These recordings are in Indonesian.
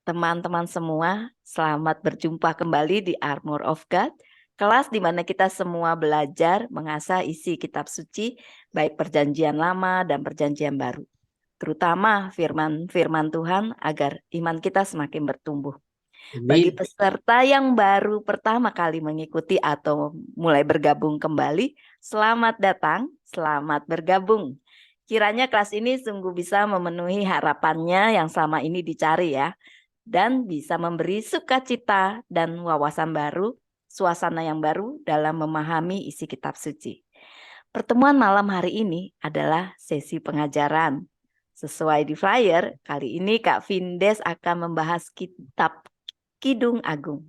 Teman-teman semua, selamat berjumpa kembali di Armor of God, kelas di mana kita semua belajar mengasah isi kitab suci, baik perjanjian lama dan perjanjian baru. Terutama firman-firman Tuhan agar iman kita semakin bertumbuh. Bagi Amin. peserta yang baru pertama kali mengikuti atau mulai bergabung kembali, selamat datang, selamat bergabung. Kiranya kelas ini sungguh bisa memenuhi harapannya yang selama ini dicari ya, dan bisa memberi sukacita dan wawasan baru, suasana yang baru dalam memahami isi kitab suci. Pertemuan malam hari ini adalah sesi pengajaran. Sesuai di flyer, kali ini Kak Vindes akan membahas kitab Kidung Agung.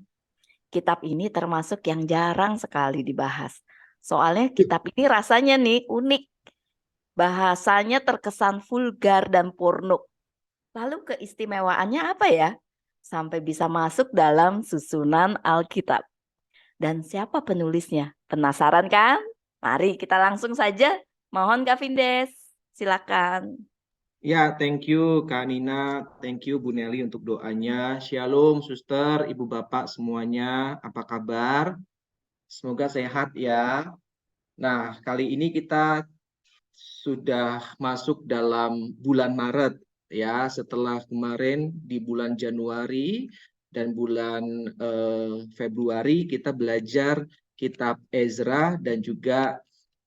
Kitab ini termasuk yang jarang sekali dibahas. Soalnya kitab ini rasanya nih unik. Bahasanya terkesan vulgar dan porno. Lalu keistimewaannya apa ya? Sampai bisa masuk dalam susunan Alkitab. Dan siapa penulisnya? Penasaran kan? Mari kita langsung saja. Mohon Kak Vindes, silakan. Ya, thank you Kak Nina, thank you Bu Nelly untuk doanya. Shalom, suster, ibu bapak semuanya, apa kabar? Semoga sehat ya. Nah, kali ini kita sudah masuk dalam bulan Maret ya, setelah kemarin di bulan Januari dan bulan Februari kita belajar kitab Ezra dan juga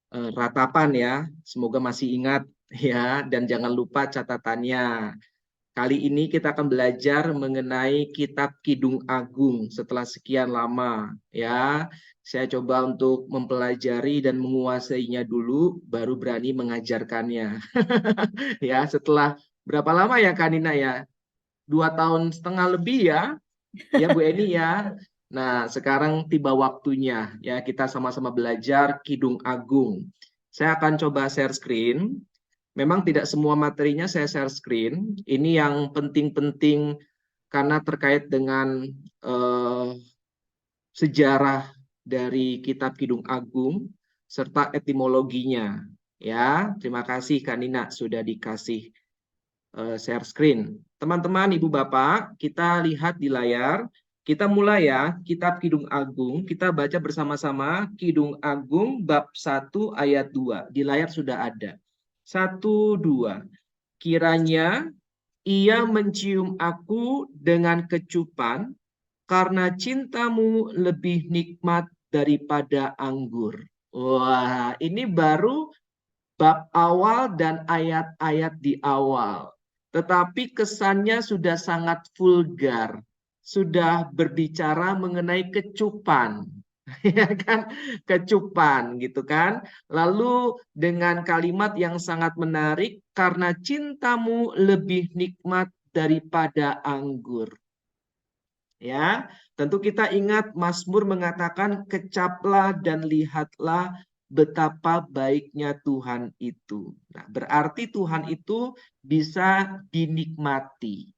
ratapan ya. Semoga masih ingat ya, dan jangan lupa catatannya. Kali ini kita akan belajar mengenai kitab Kidung Agung setelah sekian lama ya. Saya coba untuk mempelajari dan menguasainya dulu baru berani mengajarkannya. Ya, setelah berapa lama ya Kanina ya? 2 tahun setengah lebih ya. Ya Bu Eni ya. Nah, sekarang tiba waktunya ya kita sama-sama belajar Kidung Agung. Saya akan coba share screen. Memang tidak semua materinya saya share screen. Ini yang penting-penting karena terkait dengan eh, sejarah dari Kitab Kidung Agung serta etimologinya. Ya, terima kasih Kak Nina sudah dikasih share screen. Teman-teman, Ibu Bapak, kita lihat di layar. Kita mulai ya, Kitab Kidung Agung. Kita baca bersama-sama Kidung Agung bab 1 ayat 2. Di layar sudah ada. 1, 2. Kiranya ia mencium aku dengan kecupan karena cintamu lebih nikmat daripada anggur. Wah, ini baru bab awal dan ayat-ayat di awal. Tetapi kesannya sudah sangat vulgar. Sudah berbicara mengenai kecupan. Ya kan? Kecupan gitu kan. Lalu dengan kalimat yang sangat menarik, karena cintamu lebih nikmat daripada anggur. Ya, tentu kita ingat Mazmur mengatakan kecaplah dan lihatlah betapa baiknya Tuhan itu. Nah, berarti Tuhan itu bisa dinikmati.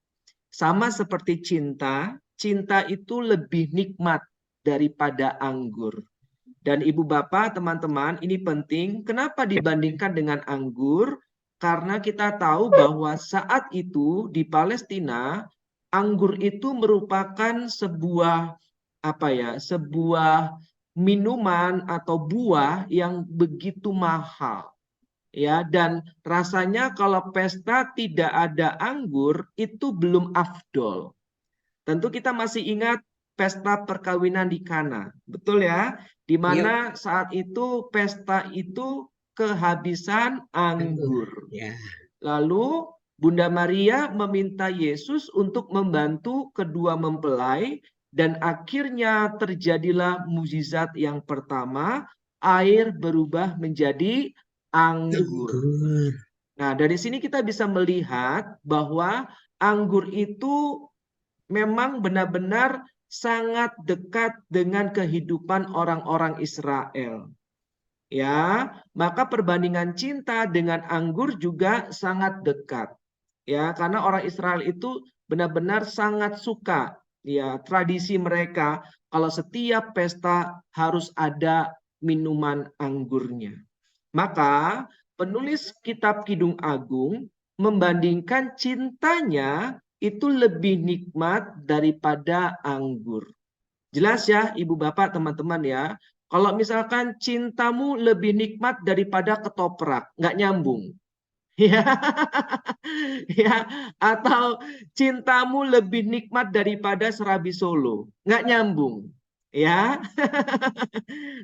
Sama seperti cinta, cinta itu lebih nikmat daripada anggur. Dan ibu bapak, teman-teman, ini penting. Kenapa dibandingkan dengan anggur? Karena kita tahu bahwa saat itu di Palestina, anggur itu merupakan sebuah apa ya, sebuah minuman atau buah yang begitu mahal. Ya, dan rasanya kalau pesta tidak ada anggur itu belum afdol. Tentu kita masih ingat pesta perkawinan di Kana, betul ya? Di Yuk, mana saat itu pesta itu kehabisan anggur. anggur. Ya, Lalu Bunda Maria meminta Yesus untuk membantu kedua mempelai dan akhirnya terjadilah mukjizat yang pertama, air berubah menjadi anggur. anggur. Nah, dari sini kita bisa melihat bahwa anggur itu memang benar-benar sangat dekat dengan kehidupan orang-orang Israel. Ya, maka perbandingan cinta dengan anggur juga sangat dekat. Ya, karena orang Israel itu benar-benar sangat suka ya tradisi mereka kalau setiap pesta harus ada minuman anggurnya. Maka penulis kitab Kidung Agung membandingkan cintanya itu lebih nikmat daripada anggur. Jelas ya, Ibu Bapak, teman-teman ya. Kalau misalkan cintamu lebih nikmat daripada ketoprak, nggak nyambung. Ya, ya, atau cintamu lebih nikmat daripada serabi Solo, nggak nyambung. Ya,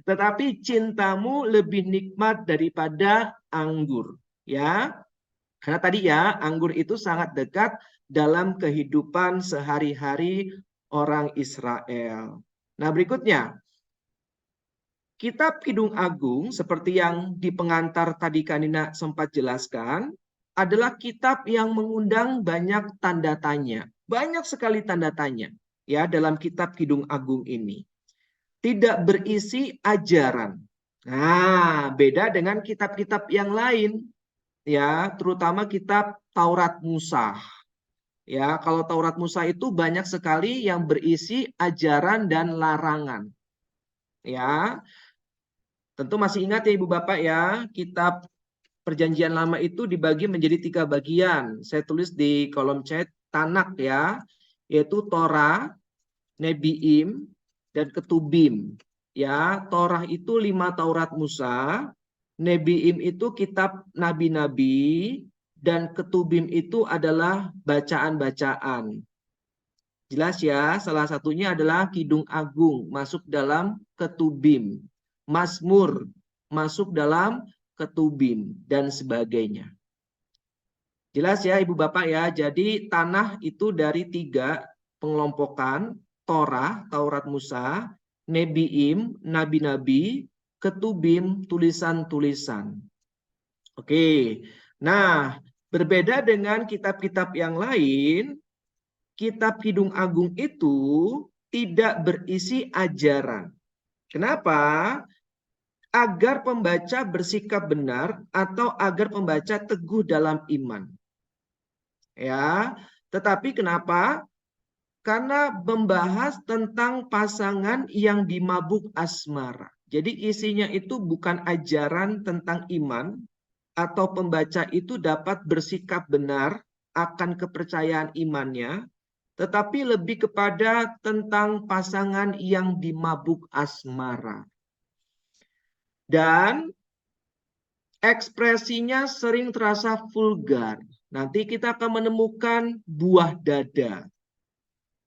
tetapi cintamu lebih nikmat daripada anggur. Ya, karena tadi ya, anggur itu sangat dekat dalam kehidupan sehari-hari orang Israel. Nah, berikutnya, Kitab Kidung Agung, seperti yang di pengantar tadi Kanina sempat jelaskan, adalah kitab yang mengundang banyak tanda tanya. Banyak sekali tanda tanya ya dalam Kitab Kidung Agung ini. Tidak berisi ajaran. Nah, beda dengan kitab-kitab yang lain ya, terutama kitab Taurat Musa. Ya, kalau Taurat Musa itu banyak sekali yang berisi ajaran dan larangan. Ya, tentu masih ingat ya Ibu Bapak ya, kitab Perjanjian Lama itu dibagi menjadi 3 bagian. Saya tulis di kolom chat Tanak ya, yaitu Torah, Nebiim, dan Ketubim. Ya, Torah itu 5 Taurat Musa, Nebiim itu kitab nabi-nabi, dan Ketubim itu adalah bacaan-bacaan. Jelas ya, salah satunya adalah Kidung Agung, masuk dalam Ketubim. Mazmur, masuk dalam Ketubim, dan sebagainya. Jelas ya Ibu Bapak ya, jadi tanah itu dari 3 pengelompokan, Torah, Taurat Musa, Nebiim, nabi-nabi, Ketubim, tulisan-tulisan. Oke, nah berbeda dengan kitab-kitab yang lain, Kitab Kidung Agung itu tidak berisi ajaran. Kenapa? Agar pembaca bersikap benar atau agar pembaca teguh dalam iman. Ya, tetapi kenapa? Karena membahas tentang pasangan yang dimabuk asmara. Jadi isinya itu bukan ajaran tentang iman atau pembaca itu dapat bersikap benar akan kepercayaan imannya, tetapi lebih kepada tentang pasangan yang dimabuk asmara. Dan ekspresinya sering terasa vulgar. Nanti kita akan menemukan buah dada,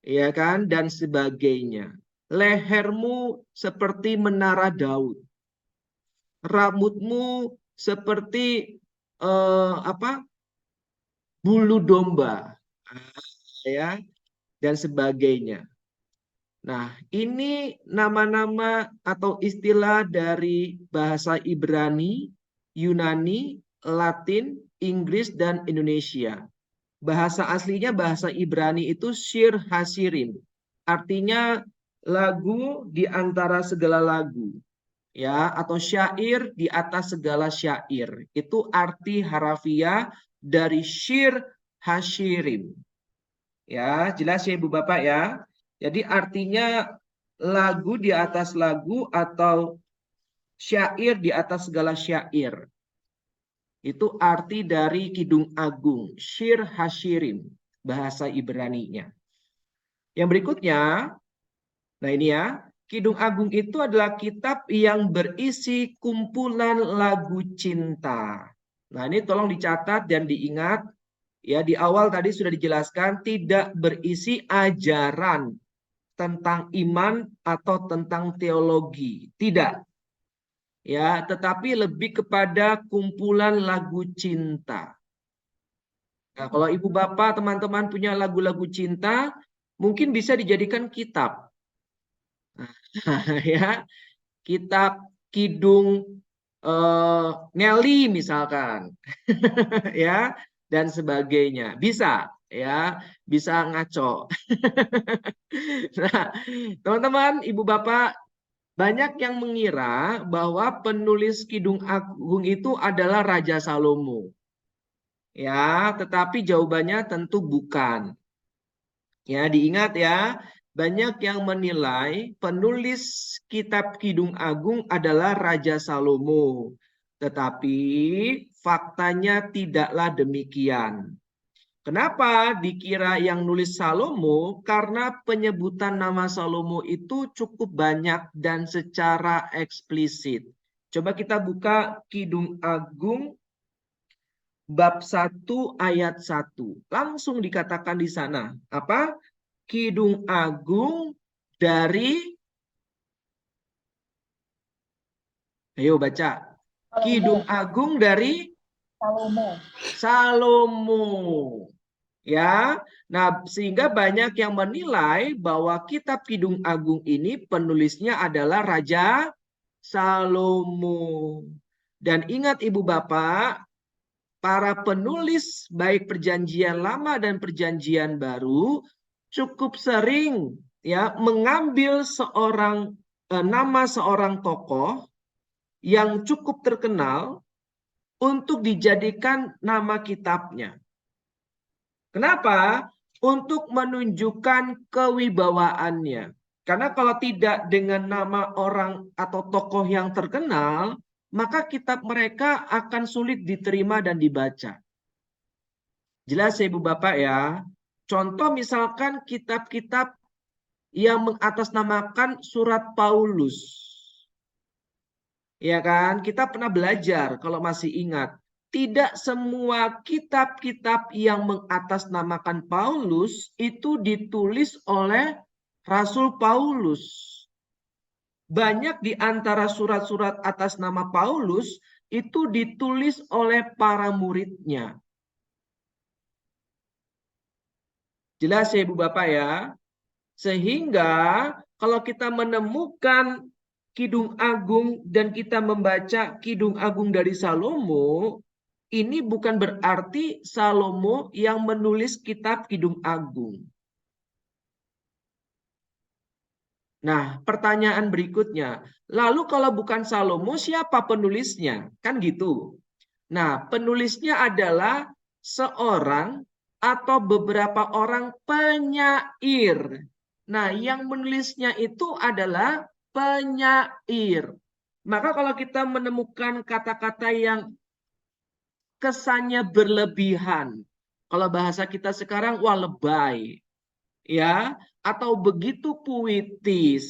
ya kan, dan sebagainya. Lehermu seperti menara Daud, rambutmu seperti bulu domba, ya, dan sebagainya. Nah, ini nama-nama atau istilah dari bahasa Ibrani, Yunani, Latin, Inggris, dan Indonesia. Bahasa aslinya bahasa Ibrani itu Shir Hasirim. Artinya lagu di antara segala lagu. Ya, atau syair di atas segala syair. Itu arti harafiah dari Shir Hasirim. Ya, jelas ya Ibu Bapak ya. Jadi artinya lagu di atas lagu atau syair di atas segala syair. Itu arti dari Kidung Agung, Shir Hashirim, bahasa Ibraninya. Yang berikutnya, nah ini ya, Kidung Agung itu adalah kitab yang berisi kumpulan lagu cinta. Nah ini tolong dicatat dan diingat, ya di awal tadi sudah dijelaskan tidak berisi ajaran tentang iman atau tentang teologi. Tidak. Ya, tetapi lebih kepada kumpulan lagu cinta. Nah, kalau Ibu Bapak, teman-teman punya lagu-lagu cinta, mungkin bisa dijadikan kitab. Nah, ya, kitab Kidung Nelly misalkan. Ya, dan sebagainya. Bisa, ya, bisa ngaco. Nah, teman-teman, Ibu Bapak, banyak yang mengira bahwa penulis Kidung Agung itu adalah Raja Salomo. Ya, tetapi jawabannya tentu bukan. Ya, diingat ya, banyak yang menilai penulis kitab Kidung Agung adalah Raja Salomo. Tetapi faktanya tidaklah demikian. Kenapa dikira yang nulis Salomo? Karena penyebutan nama Salomo itu cukup banyak dan secara eksplisit. Coba kita buka Kidung Agung bab 1 ayat 1. Langsung dikatakan di sana. Apa? Kidung Agung dari, ayo baca. Kidung Agung dari Salomo. Ya, nah sehingga banyak yang menilai bahwa kitab Kidung Agung ini penulisnya adalah Raja Salomo. Dan ingat Ibu Bapak, para penulis baik Perjanjian Lama dan Perjanjian Baru cukup sering ya mengambil nama seorang tokoh yang cukup terkenal untuk dijadikan nama kitabnya. Kenapa? Untuk menunjukkan kewibawaannya. Karena kalau tidak dengan nama orang atau tokoh yang terkenal, maka kitab mereka akan sulit diterima dan dibaca. Jelas ya Ibu Bapak ya. Contoh misalkan kitab-kitab yang mengatasnamakan surat Paulus. Ya kan? Kita pernah belajar kalau masih ingat. Tidak semua kitab-kitab yang mengatasnamakan Paulus itu ditulis oleh Rasul Paulus. Banyak di antara surat-surat atas nama Paulus itu ditulis oleh para muridnya. Jelas ya Ibu Bapak ya? Sehingga kalau kita menemukan Kidung Agung dan kita membaca Kidung Agung dari Salomo, ini bukan berarti Salomo yang menulis kitab Kidung Agung. Nah, pertanyaan berikutnya, lalu kalau bukan Salomo, siapa penulisnya? Kan gitu. Nah, penulisnya adalah seorang atau beberapa orang penyair. Nah, yang menulisnya itu adalah penyair. Maka kalau kita menemukan kata-kata yang kesannya berlebihan, kalau bahasa kita sekarang wah lebay, ya, atau begitu puitis.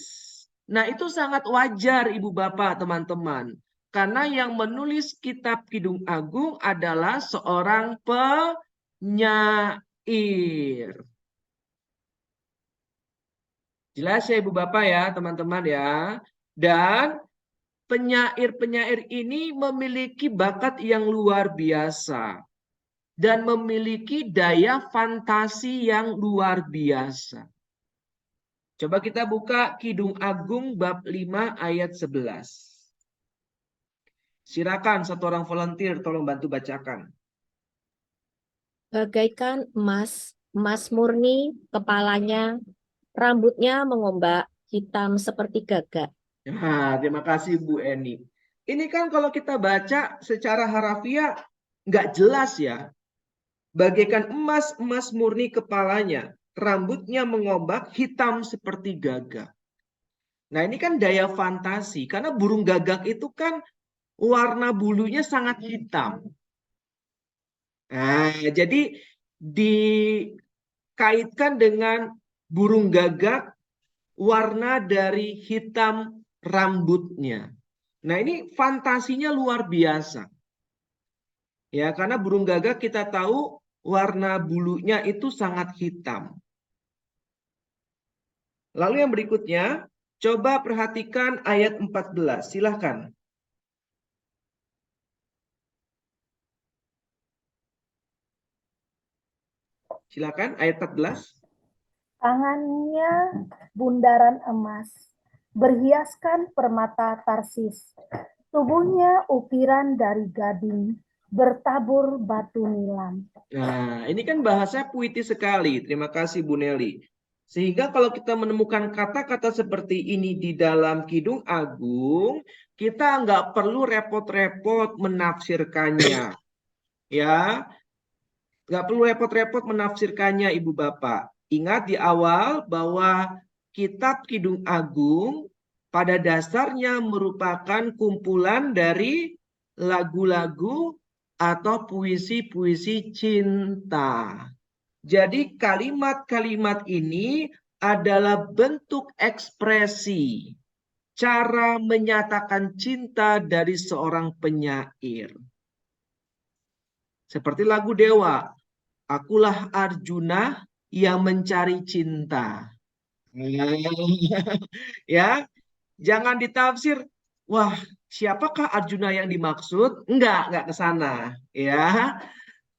Nah, itu sangat wajar Ibu Bapak, teman-teman. Karena yang menulis kitab Kidung Agung adalah seorang penyair. Jelas ya Ibu Bapak ya, teman-teman ya. Dan penyair-penyair ini memiliki bakat yang luar biasa. Dan memiliki daya fantasi yang luar biasa. Coba kita buka Kidung Agung bab 5 ayat 11. Silakan satu orang volunteer tolong bantu bacakan. Bagaikan emas, emas murni kepalanya, rambutnya mengombak, hitam seperti gagak. Nah, terima kasih Bu Eni. Ini kan kalau kita baca secara harafiah nggak jelas ya. Bagaikan emas, emas murni kepalanya, rambutnya mengombak, hitam seperti gagak. Nah, ini kan daya fantasi karena burung gagak itu kan warna bulunya sangat hitam. Nah, jadi dikaitkan dengan burung gagak warna dari hitam rambutnya. Nah, ini fantasinya luar biasa. Ya, karena burung gagak kita tahu warna bulunya itu sangat hitam. Lalu yang berikutnya, coba perhatikan ayat 14. Silahkan. Silakan ayat 14. Tangannya bundaran emas, berhiaskan permata Tarsis. Tubuhnya ukiran dari gading, bertabur batu nilam. Nah, ini kan bahasa puitis sekali. Terima kasih Bu Nelly. Sehingga kalau kita menemukan kata-kata seperti ini di dalam Kidung Agung, kita nggak perlu repot-repot menafsirkannya. Ya, nggak perlu repot-repot menafsirkannya Ibu Bapak. Ingat di awal bahwa kitab Kidung Agung pada dasarnya merupakan kumpulan dari lagu-lagu atau puisi-puisi cinta. Jadi kalimat-kalimat ini adalah bentuk ekspresi cara menyatakan cinta dari seorang penyair. Seperti lagu Dewa, akulah Arjuna yang mencari cinta. Ya, jangan ditafsir, wah, siapakah Arjuna yang dimaksud? Enggak ke sana, ya.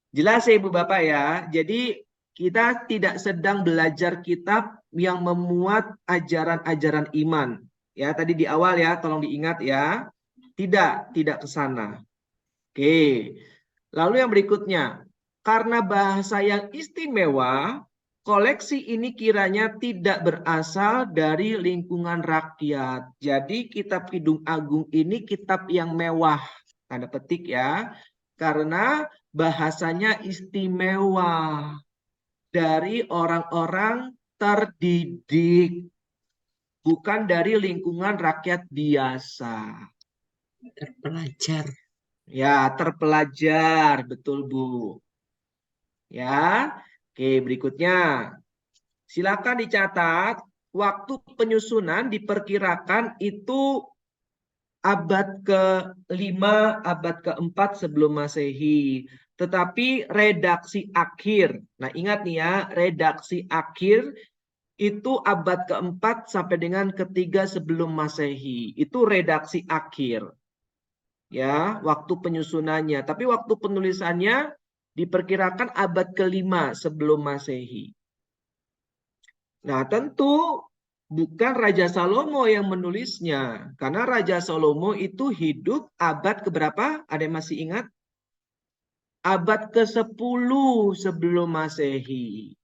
Jelas ya Ibu Bapak ya. Jadi kita tidak sedang belajar kitab yang memuat ajaran-ajaran iman. Ya, tadi di awal ya, tolong diingat ya. Tidak ke sana. Oke. Lalu yang berikutnya, karena bahasa yang istimewa, koleksi ini kiranya tidak berasal dari lingkungan rakyat. Jadi kitab Kidung Agung ini kitab yang mewah, tanda petik ya. Karena bahasanya istimewa dari orang-orang terdidik, bukan dari lingkungan rakyat biasa. Terpelajar. Ya, terpelajar, betul Bu. Ya, oke berikutnya. Silakan dicatat, waktu penyusunan diperkirakan itu abad ke-5, abad ke-4 sebelum Masehi. Tetapi redaksi akhir, nah ingat nih ya, redaksi akhir itu abad ke-4 sampai dengan ke-3 sebelum Masehi. Itu redaksi akhir. Ya, waktu penyusunannya. Tapi waktu penulisannya diperkirakan abad ke-5 sebelum Masehi. Nah, tentu bukan Raja Salomo yang menulisnya. Karena Raja Salomo itu hidup abad keberapa? Ada yang masih ingat? Abad ke-10 sebelum Masehi.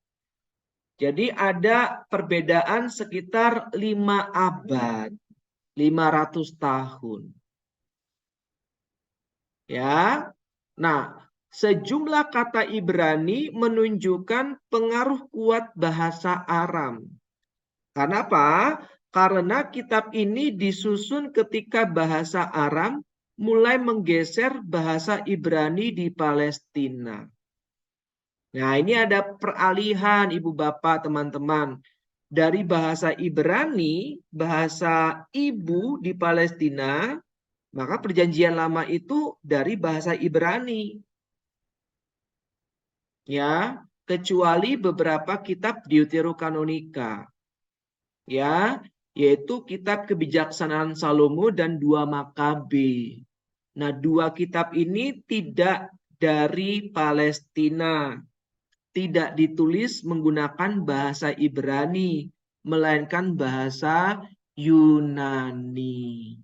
Jadi ada perbedaan sekitar 5 abad. 500 tahun. Ya. Nah, sejumlah kata Ibrani menunjukkan pengaruh kuat bahasa Aram. Karena apa? Karena kitab ini disusun ketika bahasa Aram mulai menggeser bahasa Ibrani di Palestina. Nah, ini ada peralihan Ibu Bapak, teman-teman. Dari bahasa Ibrani, bahasa ibu di Palestina, maka perjanjian lama itu dari bahasa Ibrani. Ya, kecuali beberapa kitab Deuterokanonika. Ya, yaitu kitab Kebijaksanaan Salomo dan 2 Makabe. Nah, 2 kitab ini tidak dari Palestina. Tidak ditulis menggunakan bahasa Ibrani, melainkan bahasa Yunani.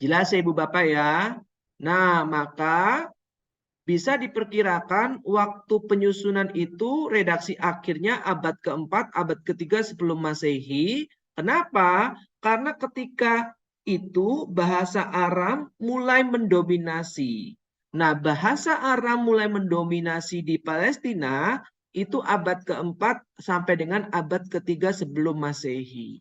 Jelas ya Ibu Bapak ya? Nah, maka bisa diperkirakan waktu penyusunan itu redaksi akhirnya abad ke-4, abad ke-3 sebelum Masehi. Kenapa? Karena ketika itu bahasa Aram mulai mendominasi. Nah, bahasa Aram mulai mendominasi di Palestina itu abad ke-4 sampai dengan abad ke-3 sebelum Masehi.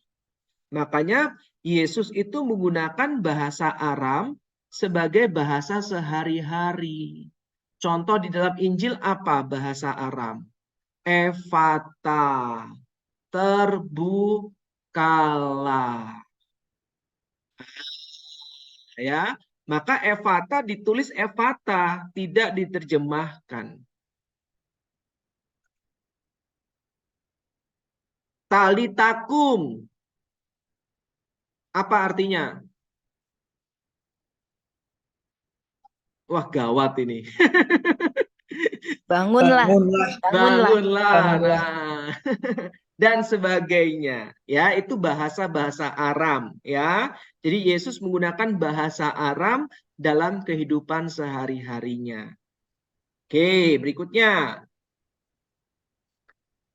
Makanya Yesus itu menggunakan bahasa Aram sebagai bahasa sehari-hari. Contoh di dalam Injil apa bahasa Aram? Efata, terbukalah. Ya, maka Efata ditulis Efata, tidak diterjemahkan. Talitakum. Apa artinya? Wah, gawat ini. Bangunlah, Bangunlah. bangunlah. Bangunlah. Bangunlah. Nah. Dan sebagainya. Ya, itu bahasa-bahasa Aram, ya. Jadi Yesus menggunakan bahasa Aram dalam kehidupan sehari-harinya. Oke, berikutnya.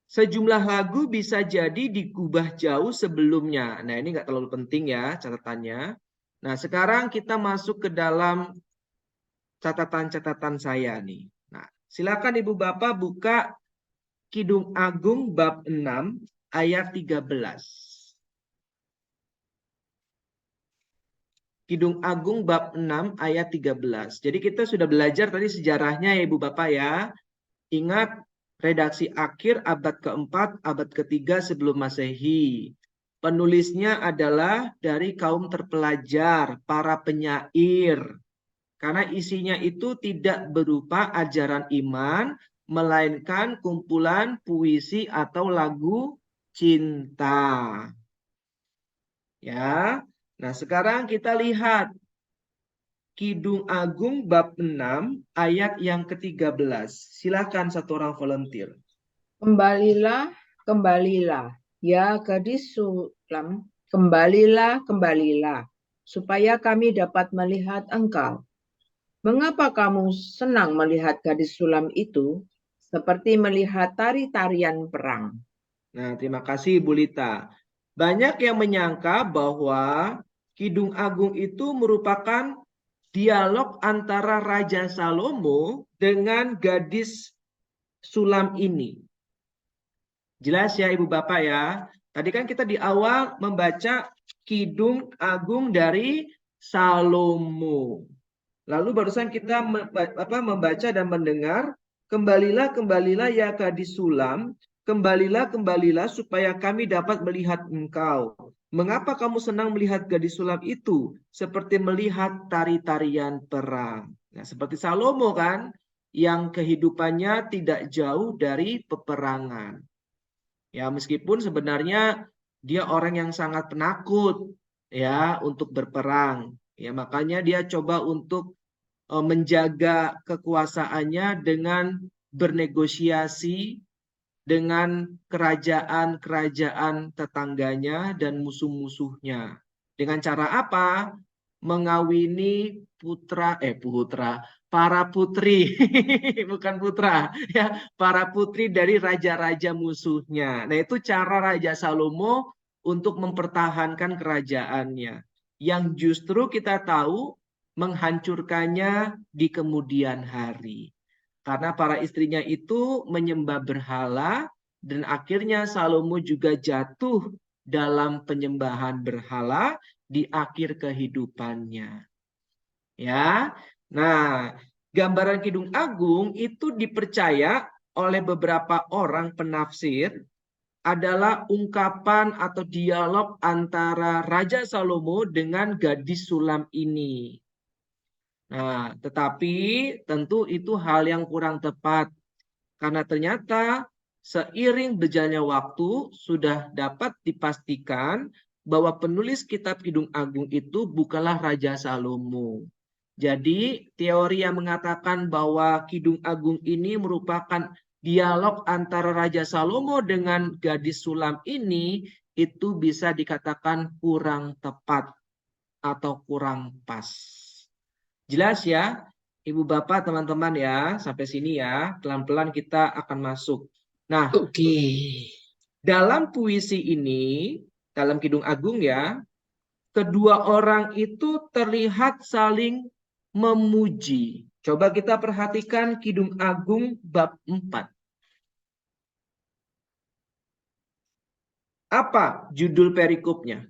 Sejumlah lagu bisa jadi digubah jauh sebelumnya. Nah, ini nggak terlalu penting ya catatannya. Nah, sekarang kita masuk ke dalam catatan-catatan saya nih. Nah, silakan Ibu Bapak buka Kidung Agung bab 6 ayat 13. Kidung Agung bab 6 ayat 13. Jadi kita sudah belajar tadi sejarahnya ya Ibu Bapak ya. Ingat Redaksi akhir abad keempat, abad ketiga sebelum Masehi. Penulisnya adalah dari kaum terpelajar, para penyair. Karena isinya itu tidak berupa ajaran iman, melainkan kumpulan puisi atau lagu cinta. Ya. Nah, sekarang kita lihat Kidung Agung bab 6 ayat yang ke-13. Silakan satu orang volunteer. Kembalilah, kembalilah, ya gadis Sulam, kembalilah, kembalilah, supaya kami dapat melihat engkau. Mengapa kamu senang melihat gadis Sulam itu, seperti melihat tari-tarian perang? Nah, terima kasih Bu Lita. Banyak yang menyangka bahwa Kidung Agung itu merupakan dialog antara Raja Salomo dengan gadis Sulam ini. Jelas ya Ibu Bapak ya. Tadi kan kita di awal membaca Kidung Agung dari Salomo. Lalu barusan kita membaca dan mendengar, kembalilah, kembalilah ya gadis Sulam, kembalilah, kembalilah supaya kami dapat melihat engkau. Mengapa kamu senang melihat gadis Sulam itu? Seperti melihat tari-tarian perang. Nah, seperti Salomo kan, yang kehidupannya tidak jauh dari peperangan. Ya, meskipun sebenarnya dia orang yang sangat penakut ya untuk berperang. Ya, makanya dia coba untuk menjaga kekuasaannya dengan bernegosiasi dengan kerajaan-kerajaan tetangganya dan musuh-musuhnya. Dengan cara apa? Mengawini para putri, bukan putra, ya, para putri dari raja-raja musuhnya. Nah, itu cara Raja Salomo untuk mempertahankan kerajaannya. Yang justru kita tahu menghancurkannya di kemudian hari. Karena para istrinya itu menyembah berhala dan akhirnya Salomo juga jatuh dalam penyembahan berhala di akhir kehidupannya. Ya. Nah, gambaran Kidung Agung itu dipercaya oleh beberapa orang penafsir adalah ungkapan atau dialog antara Raja Salomo dengan gadis Sulam ini. Nah, tetapi tentu itu hal yang kurang tepat. Karena ternyata seiring berjalannya waktu sudah dapat dipastikan bahwa penulis kitab Kidung Agung itu bukanlah Raja Salomo. Jadi teori yang mengatakan bahwa Kidung Agung ini merupakan dialog antara Raja Salomo dengan gadis Sulam ini itu bisa dikatakan kurang tepat atau kurang pas. Jelas ya, Ibu Bapak, teman-teman ya, sampai sini ya, pelan-pelan kita akan masuk. Nah, dalam puisi ini, dalam Kidung Agung ya, kedua orang itu terlihat saling memuji. Coba kita perhatikan Kidung Agung bab 4. Apa judul perikopnya?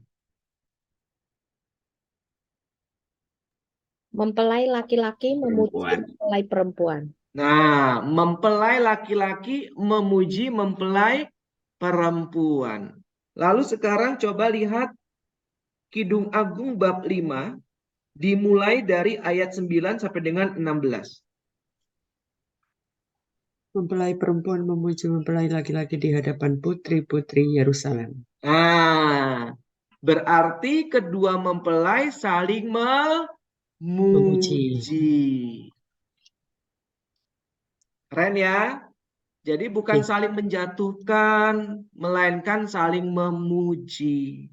Mempelai laki-laki memuji mempelai perempuan. Nah, mempelai laki-laki memuji mempelai perempuan. Lalu sekarang coba lihat Kidung Agung bab 5, dimulai dari ayat 9 sampai dengan 16. Mempelai perempuan memuji mempelai laki-laki di hadapan putri-putri Yerusalem. Nah, berarti kedua mempelai saling memuji. Keren ya? Jadi bukan saling menjatuhkan, melainkan saling memuji.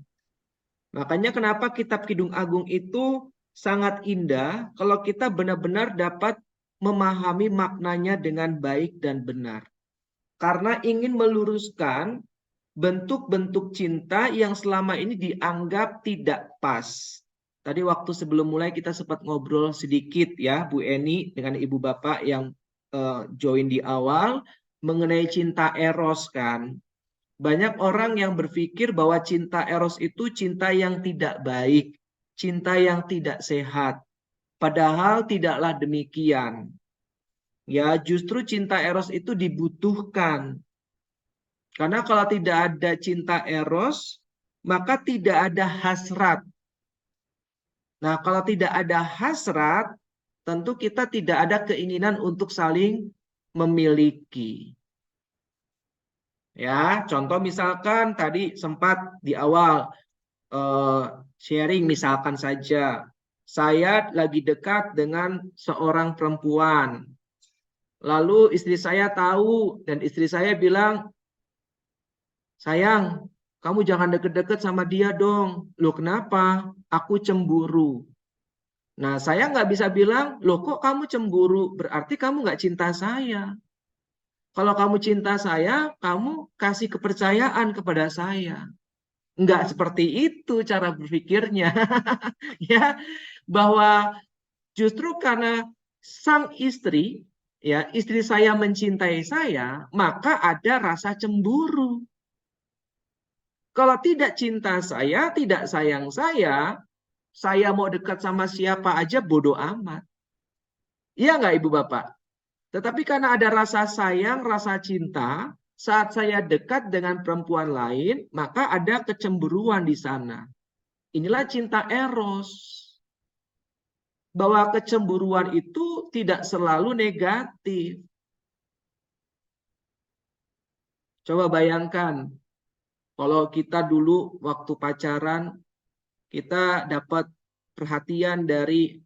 Makanya kenapa kitab Kidung Agung itu sangat indah kalau kita benar-benar dapat memahami maknanya dengan baik dan benar. Karena ingin meluruskan bentuk-bentuk cinta yang selama ini dianggap tidak pas. Tadi waktu sebelum mulai kita sempat ngobrol sedikit ya Bu Eni dengan Ibu Bapak yang join di awal mengenai cinta eros kan. Banyak orang yang berpikir bahwa cinta eros itu cinta yang tidak baik, cinta yang tidak sehat. Padahal tidaklah demikian. Ya, justru cinta eros itu dibutuhkan. Karena kalau tidak ada cinta eros, maka tidak ada hasrat. Nah, kalau tidak ada hasrat, tentu kita tidak ada keinginan untuk saling memiliki. Ya, contoh misalkan tadi sempat di awal sharing misalkan saja, saya lagi dekat dengan seorang perempuan. Lalu istri saya tahu dan istri saya bilang, sayang, kamu jangan deket-deket sama dia dong. Loh kenapa? Aku cemburu. Nah, saya nggak bisa bilang, loh kok kamu cemburu? Berarti kamu nggak cinta saya. Kalau kamu cinta saya, kamu kasih kepercayaan kepada saya. Nggak seperti itu cara berpikirnya. Ya, bahwa justru karena sang istri, ya, istri saya mencintai saya, maka ada rasa cemburu. Kalau tidak cinta saya, tidak sayang saya mau dekat sama siapa aja bodoh amat. Iya nggak Ibu Bapak? Tetapi karena ada rasa sayang, rasa cinta, saat saya dekat dengan perempuan lain, maka ada kecemburuan di sana. Inilah cinta eros. Bahwa kecemburuan itu tidak selalu negatif. Coba bayangkan, kalau kita dulu waktu pacaran, kita dapat perhatian dari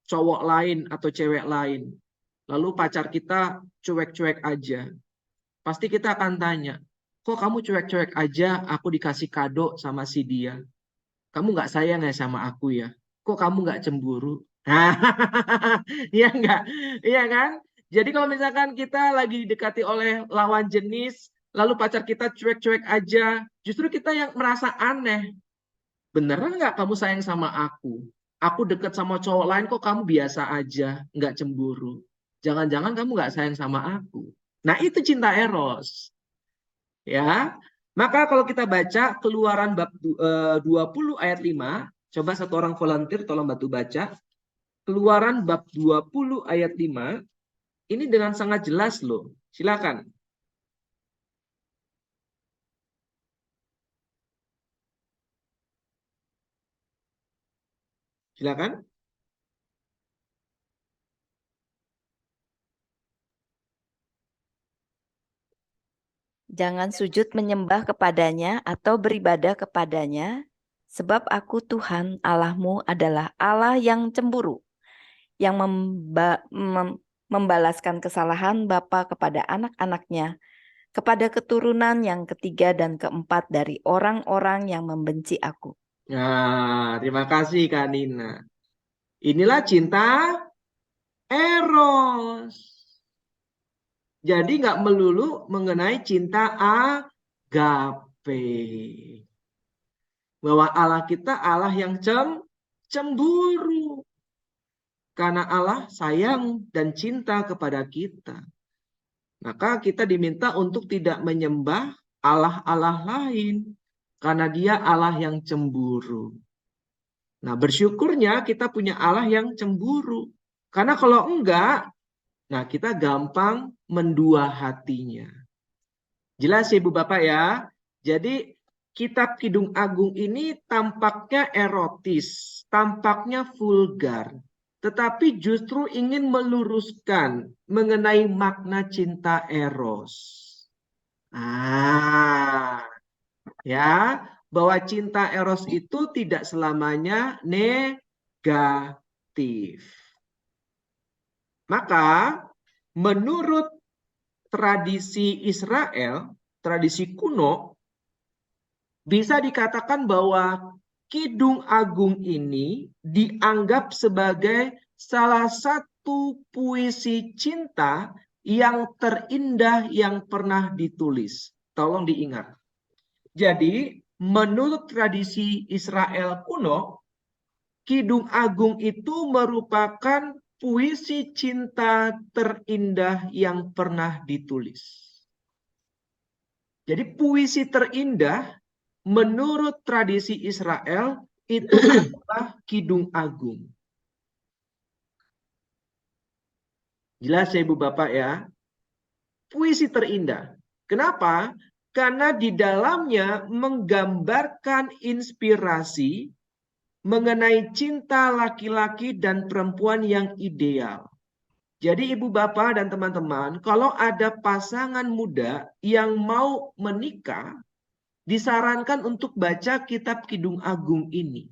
cowok lain atau cewek lain. Lalu pacar kita cuek-cuek aja. Pasti kita akan tanya, kok kamu cuek-cuek aja, aku dikasih kado sama si dia. Kamu nggak sayang ya sama aku ya? Kok kamu nggak cemburu? Iya nggak? Iya kan? Jadi kalau misalkan kita lagi didekati oleh lawan jenis, lalu pacar kita cuek-cuek aja, justru kita yang merasa aneh. Beneran nggak kamu sayang sama aku? Aku deket sama cowok lain kok kamu biasa aja, nggak cemburu. Jangan-jangan kamu nggak sayang sama aku. Nah itu cinta eros. Ya, maka kalau kita baca Keluaran bab 20 ayat 5, coba satu orang volunteer tolong bantu baca. Keluaran bab 20 ayat 5, ini dengan sangat jelas loh. Silakan. Silakan. Jangan sujud menyembah kepadanya atau beribadah kepadanya, sebab aku Tuhan Allahmu adalah Allah yang cemburu, yang membalaskan kesalahan bapa kepada anak-anaknya, kepada keturunan yang ketiga dan keempat dari orang-orang yang membenci aku. Nah, terima kasih Kak Nina. Inilah cinta eros. Jadi nggak melulu mengenai cinta agape. Bahwa Allah kita Allah yang cemburu. Karena Allah sayang dan cinta kepada kita. Maka kita diminta untuk tidak menyembah Allah-Allah lain. Karena dia Allah yang cemburu. Nah bersyukurnya kita punya Allah yang cemburu. Karena kalau enggak, nah kita gampang mendua hatinya. Jelas ya Ibu Bapak ya. Jadi kitab Kidung Agung ini tampaknya erotis, tampaknya vulgar. Tetapi justru ingin meluruskan mengenai makna cinta eros. Ya, bahwa cinta eros itu tidak selamanya negatif. Maka menurut tradisi Israel, tradisi kuno, bisa dikatakan bahwa Kidung Agung ini dianggap sebagai salah satu puisi cinta yang terindah yang pernah ditulis. Tolong diingat. Jadi, menurut tradisi Israel kuno, Kidung Agung itu merupakan puisi cinta terindah yang pernah ditulis. Jadi puisi terindah menurut tradisi Israel itu adalah Kidung Agung. Jelas ya Ibu Bapak ya? Puisi terindah. Kenapa? Karena di dalamnya menggambarkan inspirasi mengenai cinta laki-laki dan perempuan yang ideal. Jadi Ibu Bapak dan teman-teman, kalau ada pasangan muda yang mau menikah, disarankan untuk baca kitab Kidung Agung ini.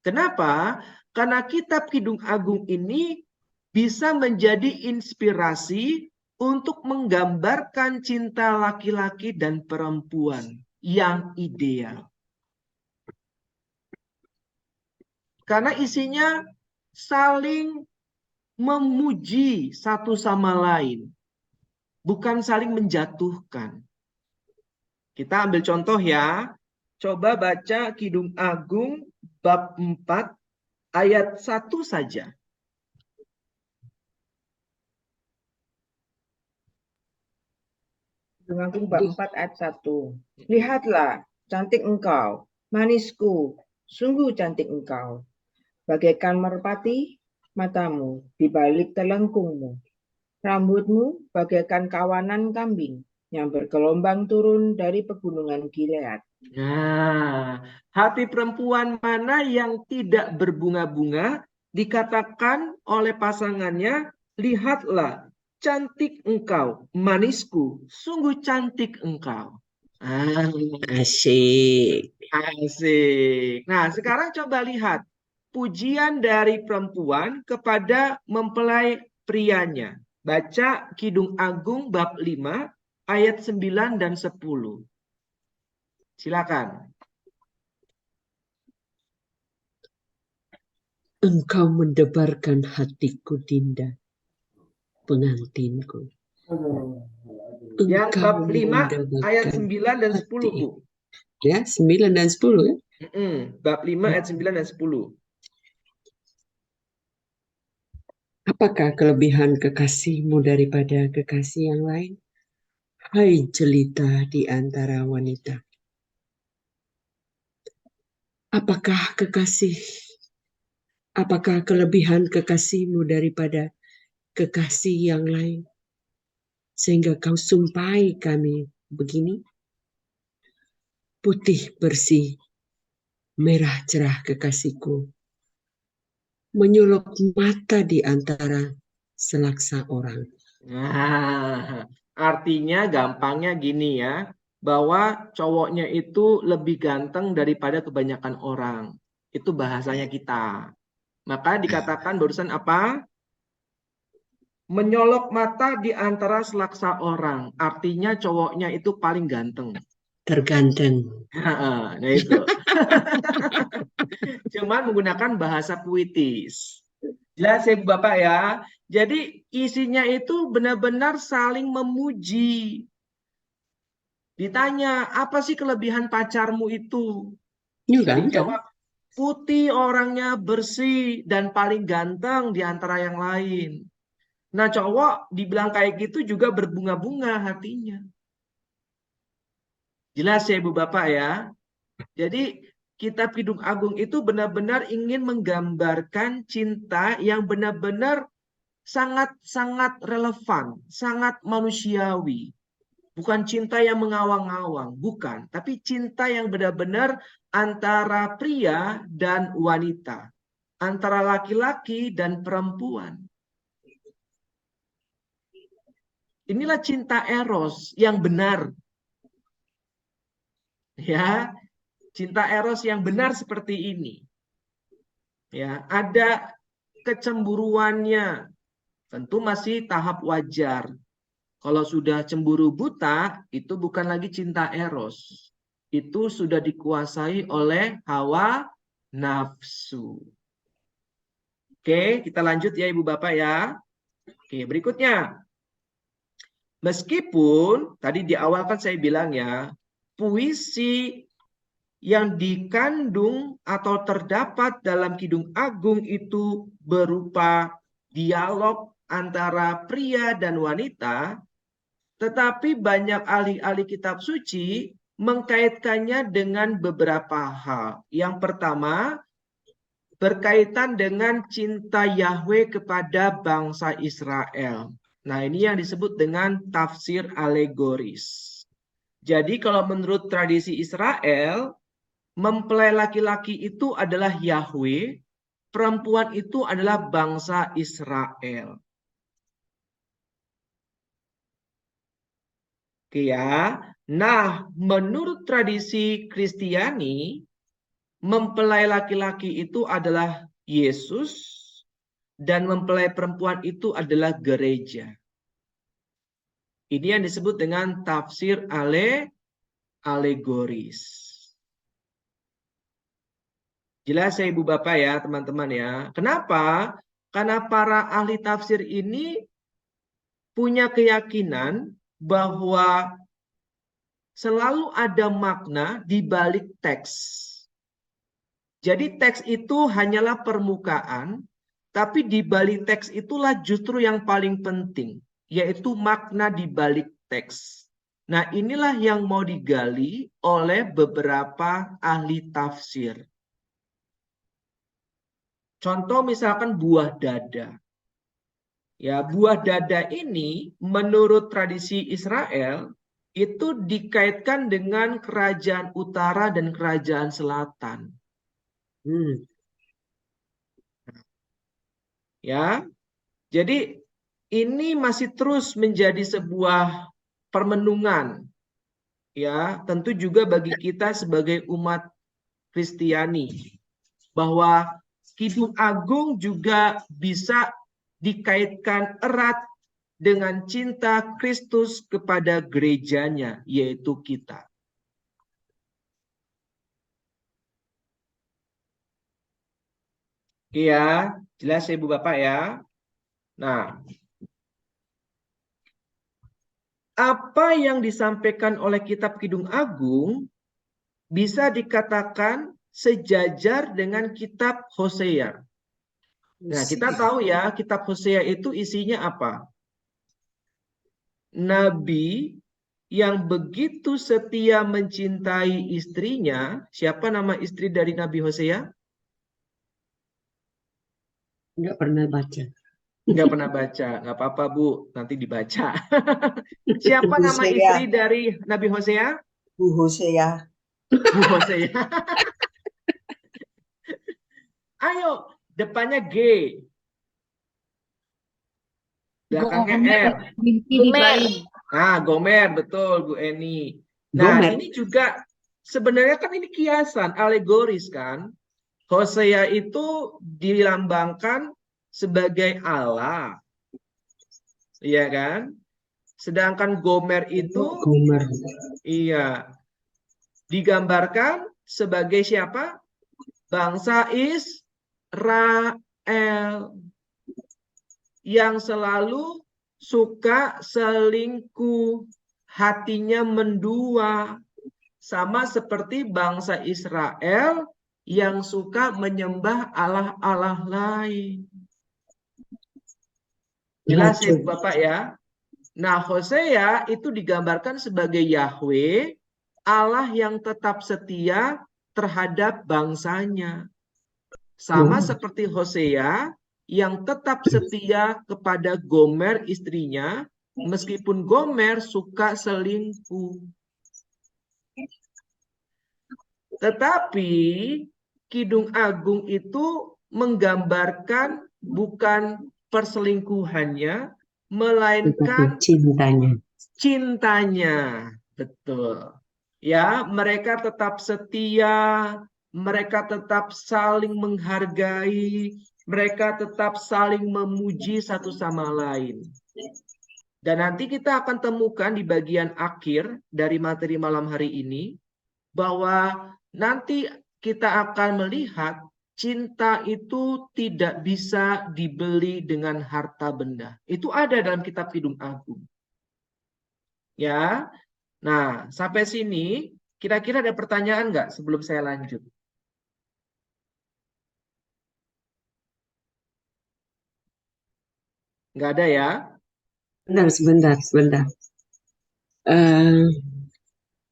Kenapa? Karena kitab Kidung Agung ini bisa menjadi inspirasi untuk menggambarkan cinta laki-laki dan perempuan yang ideal. Karena isinya saling memuji satu sama lain, bukan saling menjatuhkan. Kita ambil contoh ya. Coba baca Kidung Agung bab 4 ayat 1 saja. Kidung Agung bab 4 ayat 1. Lihatlah, cantik engkau, manisku, sungguh cantik engkau. Bagaikan merpati matamu di balik telengkungmu. Rambutmu bagaikan kawanan kambing yang bergelombang turun dari pegunungan Gilead. Nah, hati perempuan mana yang tidak berbunga-bunga dikatakan oleh pasangannya, lihatlah, cantik engkau, manisku, sungguh cantik engkau. Asik. Asik. Nah, sekarang coba lihat pujian dari perempuan kepada mempelai prianya. Baca Kidung Agung bab 5 ayat 9 dan 10. Silakan. Engkau mendebarkan hatiku, Dinda, pengantinku. Yang Engkau bab 5 ayat mendebarkan 9 dan 10, hati. Bu. Ya, 9 dan 10 ya. Bab 5 ayat 9 dan 10. Apakah kelebihan kekasihmu daripada kekasih yang lain? Hai jelita di antara wanita. Apakah kelebihan kekasihmu daripada kekasih yang lain? Sehingga kau sumpahi kami begini. Putih bersih, merah cerah kekasihku. Menyolok mata di antara selaksa orang. Nah, artinya gampangnya gini ya, bahwa cowoknya itu lebih ganteng daripada kebanyakan orang. Itu bahasanya kita. Maka dikatakan barusan apa? Menyolok mata di antara selaksa orang. Artinya cowoknya itu paling ganteng. Terganteng. Nah itu. Cuman menggunakan bahasa puitis. Jelas ya Bapak ya. Jadi isinya itu benar-benar saling memuji. Ditanya, apa sih kelebihan pacarmu itu? Jadi jawab, putih orangnya, bersih, dan paling ganteng di antara yang lain. Nah cowok dibilang kayak gitu juga berbunga-bunga hatinya. Jelas ya Ibu Bapak ya. Jadi kitab Kidung Agung itu benar-benar ingin menggambarkan cinta yang benar-benar sangat-sangat relevan, sangat manusiawi. Bukan cinta yang mengawang-awang, bukan. Tapi cinta yang benar-benar antara pria dan wanita. Antara laki-laki dan perempuan. Inilah cinta eros yang benar. Ya, cinta eros yang benar seperti ini. Ya, ada kecemburuannya. Tentu masih tahap wajar. Kalau sudah cemburu buta, itu bukan lagi cinta eros. Itu sudah dikuasai oleh hawa nafsu. Oke, kita lanjut ya Ibu Bapak ya. Oke, berikutnya. Meskipun tadi di awal kan saya bilang ya, puisi yang dikandung atau terdapat dalam Kidung Agung itu berupa dialog antara pria dan wanita, tetapi banyak ahli-ahli kitab suci mengkaitkannya dengan beberapa hal. Yang pertama, berkaitan dengan cinta Yahweh kepada bangsa Israel. Nah, ini yang disebut dengan tafsir alegoris. Jadi kalau menurut tradisi Israel, mempelai laki-laki itu adalah Yahweh, perempuan itu adalah bangsa Israel. Oke ya. Nah, menurut tradisi Kristiani, mempelai laki-laki itu alelah Yesus dan mempelai perempuan itu adalah gereja. Ini yang disebut dengan tafsir alegoris. Jelas ya Ibu Bapak ya, teman-teman ya. Kenapa? Karena para ahli tafsir ini punya keyakinan bahwa selalu ada makna di balik teks. Jadi teks itu hanyalah permukaan, tapi di balik teks itulah justru yang paling penting, yaitu makna di balik teks. Nah, inilah yang mau digali oleh beberapa ahli tafsir. Contoh misalkan buah dada. Ya, buah dada ini menurut tradisi Israel itu dikaitkan dengan kerajaan utara dan kerajaan selatan. Ya. Jadi ini masih terus menjadi sebuah permenungan. Ya, tentu juga bagi kita sebagai umat Kristiani bahwa Kidung Agung juga bisa dikaitkan erat dengan cinta Kristus kepada gerejanya, yaitu kita. Iya, jelas ya Ibu Bapak ya. Nah, apa yang disampaikan oleh Kitab Kidung Agung bisa dikatakan sejajar dengan Kitab Hosea. Nah, kita tahu ya, Kitab Hosea itu isinya apa? Nabi yang begitu setia mencintai istrinya. Siapa nama istri dari Nabi Hosea? Nggak pernah baca. Nggak pernah baca. Nggak apa-apa, Bu. Nanti dibaca. Siapa Bu nama Hosea. istri dari Nabi Hosea? Bu Hosea. Bu Hosea. Ayo, depannya G. Belakangnya R. Gomer. Nah, Gomer, betul Bu Eni. Nah, Gomer. ini juga sebenarnya kan ini kiasan, alegoris kan. Hosea itu dilambangkan sebagai Allah. Iya kan? Sedangkan Gomer itu Gomer. iya digambarkan sebagai siapa? Bangsa Israel yang selalu suka selingkuh, hatinya mendua, sama seperti bangsa Israel yang suka menyembah allah-allah lain. Jelas ya Bapak ya? Nah, Hosea itu digambarkan sebagai Yahweh, Allah yang tetap setia terhadap bangsanya. Sama seperti Hosea yang tetap setia kepada Gomer istrinya, meskipun Gomer suka selingkuh. Tetapi Kidung Agung itu menggambarkan bukan perselingkuhannya, melainkan cintanya. Betul. Ya, mereka tetap setia, mereka tetap saling menghargai, mereka tetap saling memuji satu sama lain. Dan nanti kita akan temukan di bagian akhir dari materi malam hari ini, bahwa nanti kita akan melihat cinta itu tidak bisa dibeli dengan harta benda. Itu ada dalam Kitab Kidung Agung. Ya, nah sampai sini kira-kira ada pertanyaan nggak sebelum saya lanjut? Nggak ada ya? Sebentar.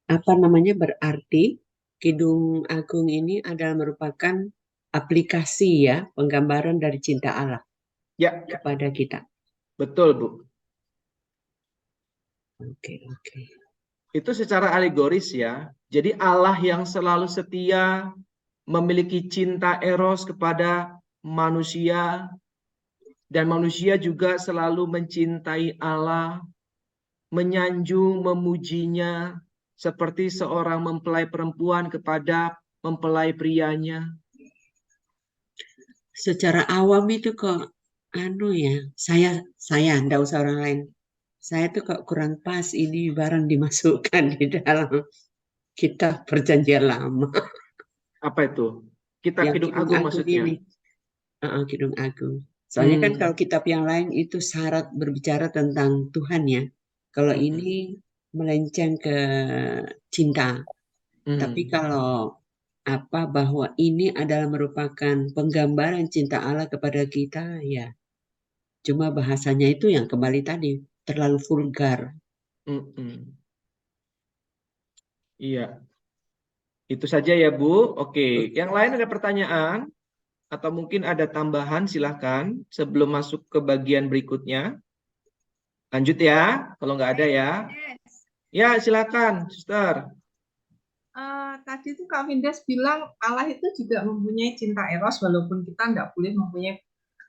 Apa namanya, berarti Kidung Agung ini adalah merupakan aplikasi ya, penggambaran dari cinta Allah Ya, kepada kita. betul Bu. Oke. Itu secara alegoris ya. Jadi Allah yang selalu setia, memiliki cinta eros kepada manusia, dan manusia juga selalu mencintai Allah, menyanjung, memujinya, seperti seorang mempelai perempuan kepada mempelai prianya. Secara awam itu kok saya enggak usah orang lain. Saya tuh kok kurang pas ini barang dimasukkan di dalam kitab Perjanjian Lama. Apa itu? Kitab Yang Kidung Kidung Agung Agung maksudnya. ini. Kidung Agung. Soalnya kan Hmm. kalau kitab yang lain itu syarat berbicara tentang Tuhan ya. Kalau Hmm. ini melenceng ke cinta. Tapi kalau bahwa ini adalah merupakan penggambaran cinta Allah kepada kita ya. Cuma bahasanya itu yang kembali tadi terlalu vulgar. Iya. Itu saja ya Bu. Oke, yang lain ada pertanyaan? Atau mungkin ada tambahan, silahkan sebelum masuk ke bagian berikutnya. Lanjut ya, kalau nggak ada ya. Ya, silakan, Suster. Tadi tuh Kak Vindes bilang Allah itu juga mempunyai cinta eros walaupun kita nggak boleh mempunyai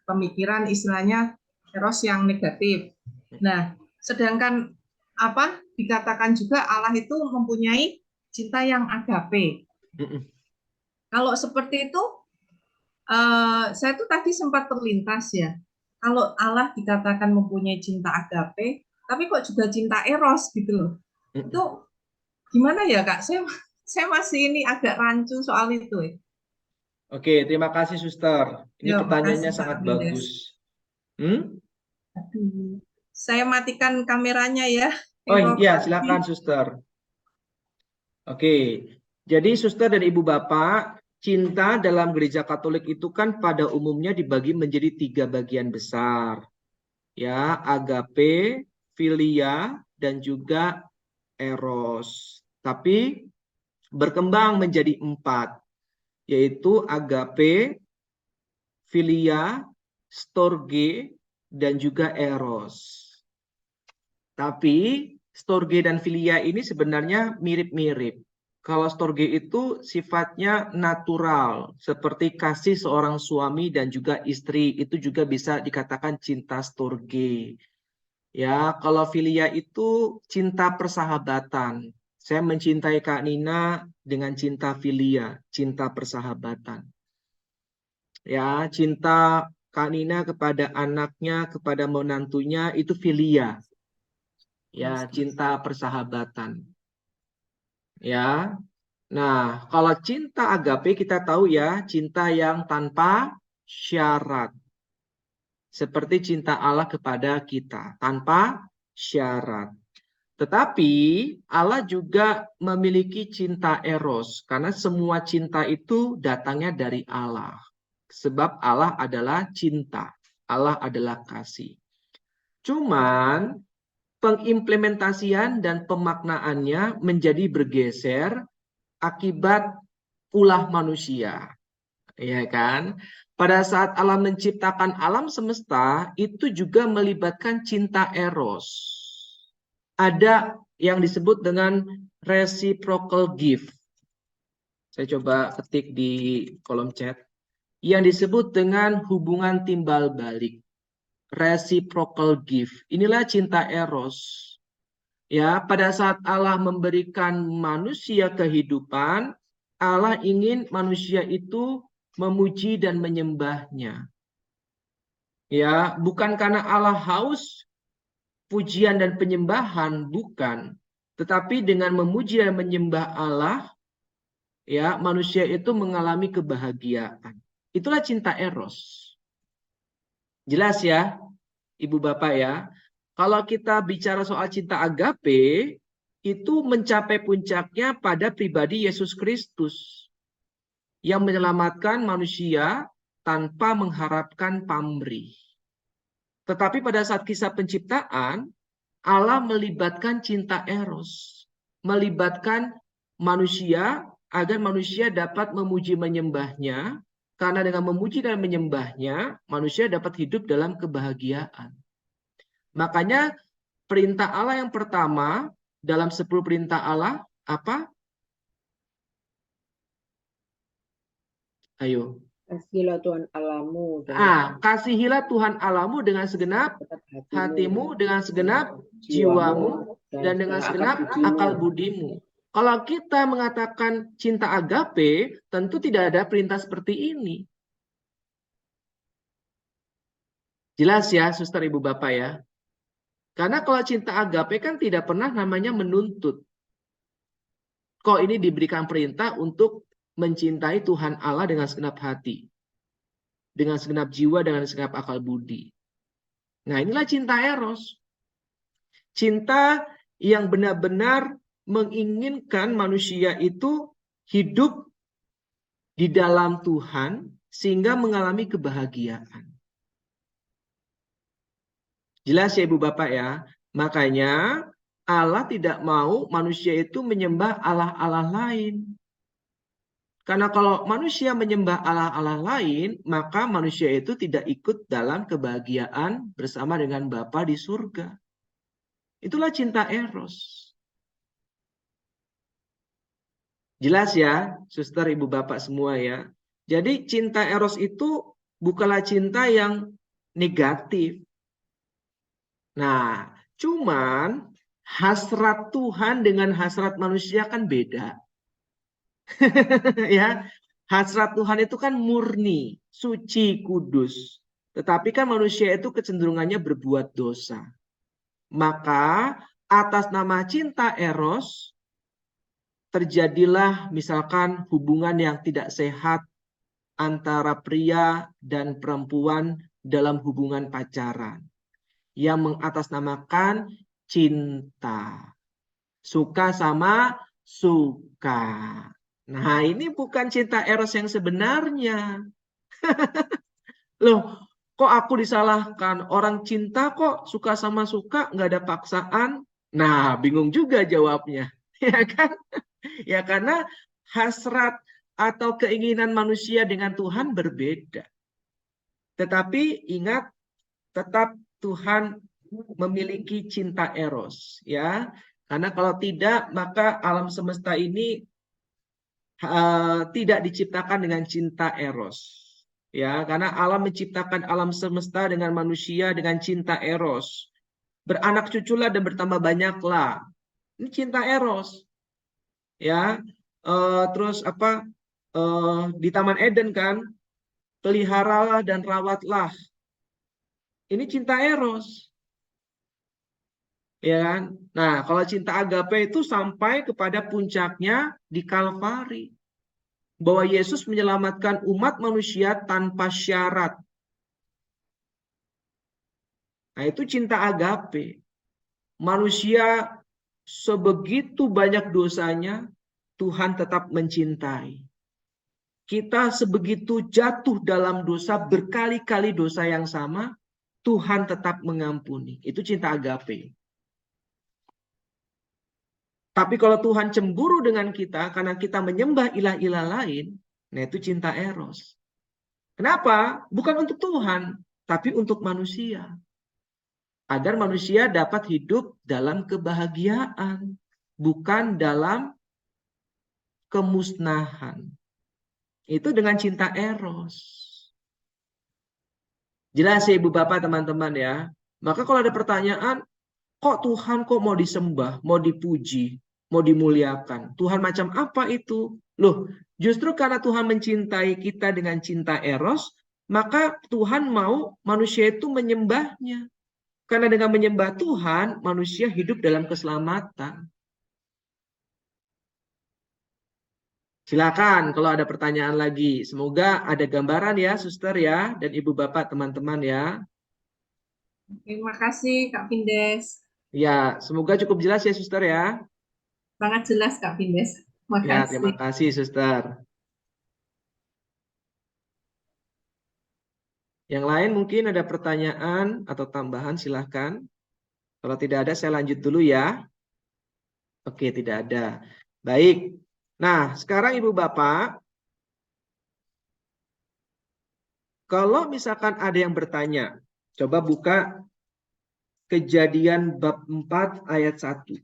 pemikiran istilahnya eros yang negatif. Nah, sedangkan dikatakan juga Allah itu mempunyai cinta yang agape. Kalau seperti itu, saya tuh tadi sempat terlintas ya. Kalau Allah dikatakan mempunyai cinta agape, tapi kok juga cinta eros gitu loh. Itu gimana ya Kak? Saya masih ini agak rancu soal itu. Oke, terima kasih Suster. Ini Ya, pertanyaannya makasih, sangat Kak Vindes. bagus. Saya matikan kameranya ya. Oh iya, silakan Suster. Oke, jadi Suster dan Ibu Bapak, cinta dalam gereja Katolik itu kan pada umumnya dibagi menjadi 3 bagian besar. Ya, agape, filia, dan juga eros. Tapi berkembang menjadi 4, yaitu agape, filia, storge, dan juga eros. Tapi storge dan filia ini sebenarnya mirip-mirip. Kalau storge itu sifatnya natural, seperti kasih seorang suami dan juga istri, itu juga bisa dikatakan cinta storge. Ya, kalau filia itu cinta persahabatan. Saya mencintai Kak Nina dengan cinta filia, cinta persahabatan. Ya, cinta Kak Nina kepada anaknya, kepada menantunya itu filia. Ya, cinta persahabatan. Ya. Nah, kalau cinta agape kita tahu ya, cinta yang tanpa syarat. Seperti cinta Allah kepada kita, tanpa syarat. Tetapi Allah juga memiliki cinta eros, karena semua cinta itu datangnya dari Allah. Sebab Allah adalah cinta, Allah adalah kasih. Cuman pengimplementasian dan pemaknaannya menjadi bergeser akibat ulah manusia. Ya kan? Pada saat Allah menciptakan alam semesta, itu juga melibatkan cinta eros. Ada yang disebut dengan reciprocal gift. Saya coba ketik di kolom chat. Yang disebut dengan hubungan timbal balik. Reciprocal gift. Inilah cinta eros. Ya, pada saat Allah memberikan manusia kehidupan, Allah ingin manusia itu memuji dan menyembahnya. Ya, bukan karena Allah haus pujian dan penyembahan, bukan. Tetapi dengan memuji dan menyembah Allah, ya, manusia itu mengalami kebahagiaan. Itulah cinta eros. Jelas ya, Ibu Bapak ya. Kalau kita bicara soal cinta agape, itu mencapai puncaknya pada pribadi Yesus Kristus yang menyelamatkan manusia tanpa mengharapkan pamrih. Tetapi pada saat kisah penciptaan, Allah melibatkan cinta eros, melibatkan manusia agar manusia dapat memuji menyembahnya karena dengan memuji dan menyembahnya, manusia dapat hidup dalam kebahagiaan. Makanya perintah Allah yang pertama dalam 10 perintah Allah apa? Ayo. Kasihilah Tuhan Allahmu dengan Kasihilah Tuhan Allahmu dengan segenap hatimu, dengan segenap jiwamu, dan dengan segenap akal budimu. Kalau kita mengatakan cinta agape, tentu tidak ada perintah seperti ini. Jelas ya, suster, ibu, bapak ya. Karena kalau cinta agape kan tidak pernah namanya menuntut. Kok ini diberikan perintah untuk mencintai Tuhan Allah dengan segenap hati, dengan segenap jiwa, dengan segenap akal budi. Nah, inilah cinta eros. Cinta yang benar-benar menginginkan manusia itu hidup di dalam Tuhan sehingga mengalami kebahagiaan. Jelas ya, ibu, bapak ya. Makanya Allah tidak mau manusia itu menyembah Allah-Allah lain. Karena kalau manusia menyembah Allah-Allah lain, maka manusia itu tidak ikut dalam kebahagiaan bersama dengan Bapa di surga. Itulah cinta eros. Jelas ya, suster, ibu, bapak semua ya. Jadi cinta eros itu bukanlah cinta yang negatif. Nah, cuman hasrat Tuhan dengan hasrat manusia kan beda. Ya, hasrat Tuhan itu kan murni, suci, kudus. Tetapi kan manusia itu kecenderungannya berbuat dosa. Maka atas nama cinta eros terjadilah misalkan hubungan yang tidak sehat antara pria dan perempuan dalam hubungan pacaran yang mengatasnamakan cinta. Suka sama suka. Nah, ini bukan cinta eros yang sebenarnya. Loh, kok aku disalahkan? Orang cinta kok suka sama suka, nggak ada paksaan. Nah, bingung juga jawabnya. Ya kan? Ya karena hasrat atau keinginan manusia dengan Tuhan berbeda. Tetapi ingat, tetap Tuhan memiliki cinta eros, ya. Karena kalau tidak, maka alam semesta ini tidak diciptakan dengan cinta eros. Ya, karena Allah menciptakan alam semesta dengan manusia dengan cinta eros. Beranak cuculah dan bertambah banyaklah. Ini cinta eros. Ya, terus apa? Di Taman Eden kan, peliharalah dan rawatlah. Ini cinta eros. Ya kan? Nah, kalau cinta agape itu sampai kepada puncaknya di Kalvari. Bahwa Yesus menyelamatkan umat manusia tanpa syarat. Nah, itu cinta agape. Manusia sebegitu banyak dosanya, Tuhan tetap mencintai. Kita sebegitu jatuh dalam dosa, berkali-kali dosa yang sama, Tuhan tetap mengampuni. Itu cinta agape. Tapi kalau Tuhan cemburu dengan kita karena kita menyembah ilah-ilah lain, nah itu cinta eros. Kenapa? Bukan untuk Tuhan, tapi untuk manusia. Agar manusia dapat hidup dalam kebahagiaan, bukan dalam kemusnahan. Itu dengan cinta eros. Jelas ya ibu bapak teman-teman ya. Maka kalau ada pertanyaan, kok Tuhan kok mau disembah, mau dipuji, mau dimuliakan? Tuhan macam apa itu? Loh, justru karena Tuhan mencintai kita dengan cinta eros, maka Tuhan mau manusia itu menyembahnya. Karena dengan menyembah Tuhan, manusia hidup dalam keselamatan. Silakan kalau ada pertanyaan lagi. Semoga ada gambaran ya, suster ya, dan ibu bapak teman-teman ya. Terima kasih Kak Vindes. Ya, semoga cukup jelas ya, suster ya. Sangat jelas Kak Vindes. Ya, terima kasih, suster. Yang lain mungkin ada pertanyaan atau tambahan, silahkan. Kalau tidak ada, saya lanjut dulu ya. Oke, tidak ada. Baik. Nah, sekarang ibu bapak, Kalau misalkan ada yang bertanya, coba buka Kejadian bab 4 ayat 1.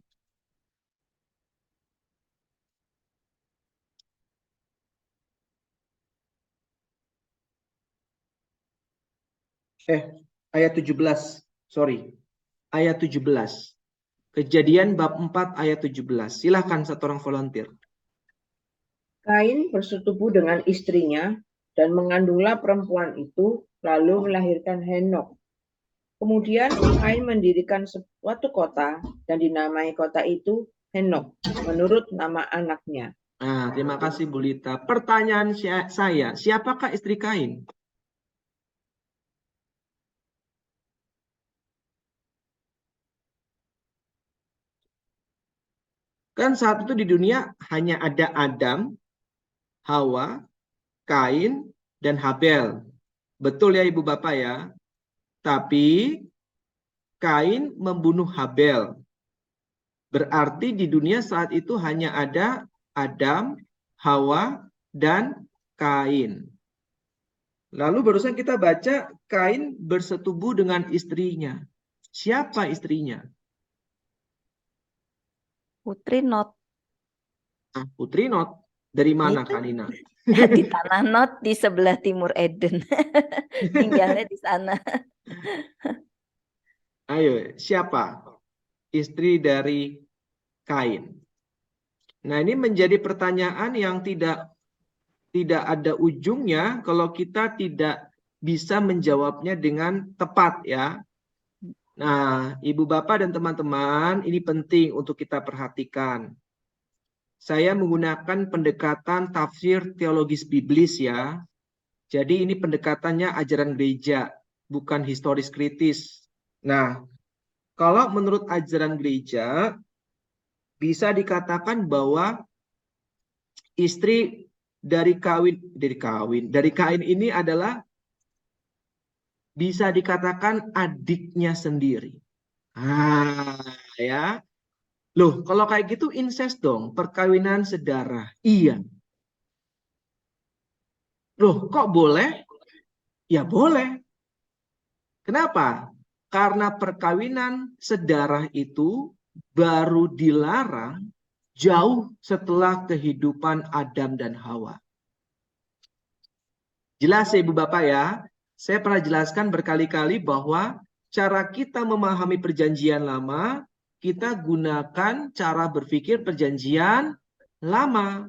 Ayat 17. Sorry. Ayat 17. Kejadian bab 4 ayat 17. Silahkan satu orang volunteer. Kain bersetubuh dengan istrinya dan mengandunglah perempuan itu, lalu melahirkan Henok. Kemudian Kain mendirikan suatu kota dan dinamai kota itu Henok menurut nama anaknya. Nah, terima kasih Bu Lita. Pertanyaan saya, siapakah istri Kain? Kan saat itu di dunia hanya ada Adam, Hawa, Kain, dan Habel. Betul ya Ibu Bapak ya? Tapi Kain membunuh Habel. Berarti di dunia saat itu hanya ada Adam, Hawa, dan Kain. Lalu barusan kita baca Kain bersetubuh dengan istrinya. Siapa istrinya? Putri Not. Putri Not. Dari mana Itu. Kak Nina? Di tanah Not di sebelah timur Eden. Tinggalnya di sana. Ayo, siapa istri dari Kain? Nah, ini menjadi pertanyaan yang tidak ada ujungnya kalau kita tidak bisa menjawabnya dengan tepat ya. Nah, Ibu Bapak dan teman-teman, ini penting untuk kita perhatikan. Saya menggunakan pendekatan tafsir teologis biblis ya. Jadi ini pendekatannya ajaran gereja, bukan historis kritis. Nah, kalau menurut ajaran gereja, bisa dikatakan bahwa istri dari Kain ini adalah bisa dikatakan adiknya sendiri. Ya. Loh, kalau kayak gitu incest dong, perkawinan sedarah. Iya. Loh, kok boleh? Ya boleh. Kenapa? Karena perkawinan sedarah itu baru dilarang jauh setelah kehidupan Adam dan Hawa. Jelas ya Ibu Bapak ya? Saya pernah jelaskan berkali-kali bahwa cara kita memahami perjanjian lama, kita gunakan cara berpikir perjanjian lama.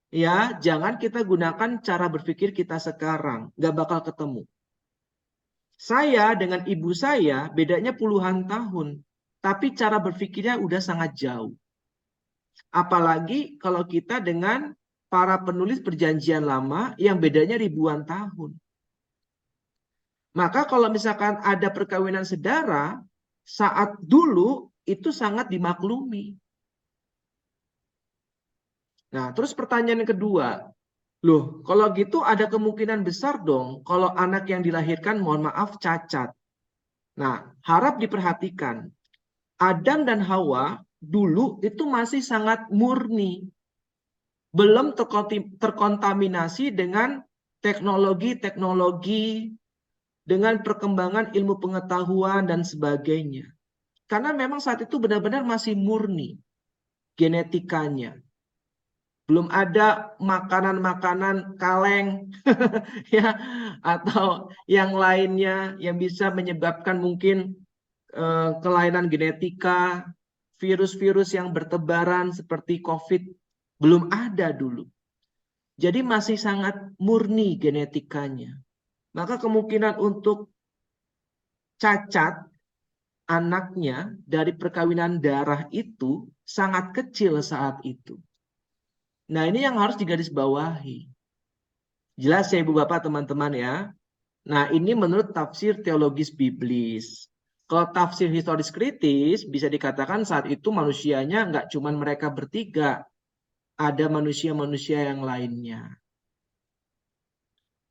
Ya, jangan kita gunakan cara berpikir kita sekarang. Nggak bakal ketemu. Saya dengan ibu saya bedanya puluhan tahun. Tapi cara berpikirnya udah sangat jauh. Apalagi kalau kita dengan para penulis perjanjian lama yang bedanya ribuan tahun. Maka kalau misalkan ada perkawinan sedara, saat dulu itu sangat dimaklumi. Nah, terus pertanyaan yang kedua. Loh, kalau gitu ada kemungkinan besar dong kalau anak yang dilahirkan, mohon maaf, cacat. Nah, harap diperhatikan. Adam dan Hawa dulu itu masih sangat murni. Belum terkontaminasi dengan teknologi, dengan perkembangan ilmu pengetahuan dan sebagainya. Karena memang saat itu benar-benar masih murni genetikanya. Belum ada makanan-makanan kaleng ya, atau yang lainnya yang bisa menyebabkan mungkin kelainan genetika, virus-virus yang bertebaran seperti COVID, belum ada dulu. Jadi masih sangat murni genetikanya. Maka kemungkinan untuk cacat anaknya dari perkawinan darah itu sangat kecil saat itu. Nah, ini yang harus digarisbawahi. Jelas ya Ibu Bapak teman-teman ya. Nah, ini menurut tafsir teologis biblis. Kalau tafsir historis kritis bisa dikatakan saat itu manusianya nggak cuma mereka bertiga. Ada manusia-manusia yang lainnya.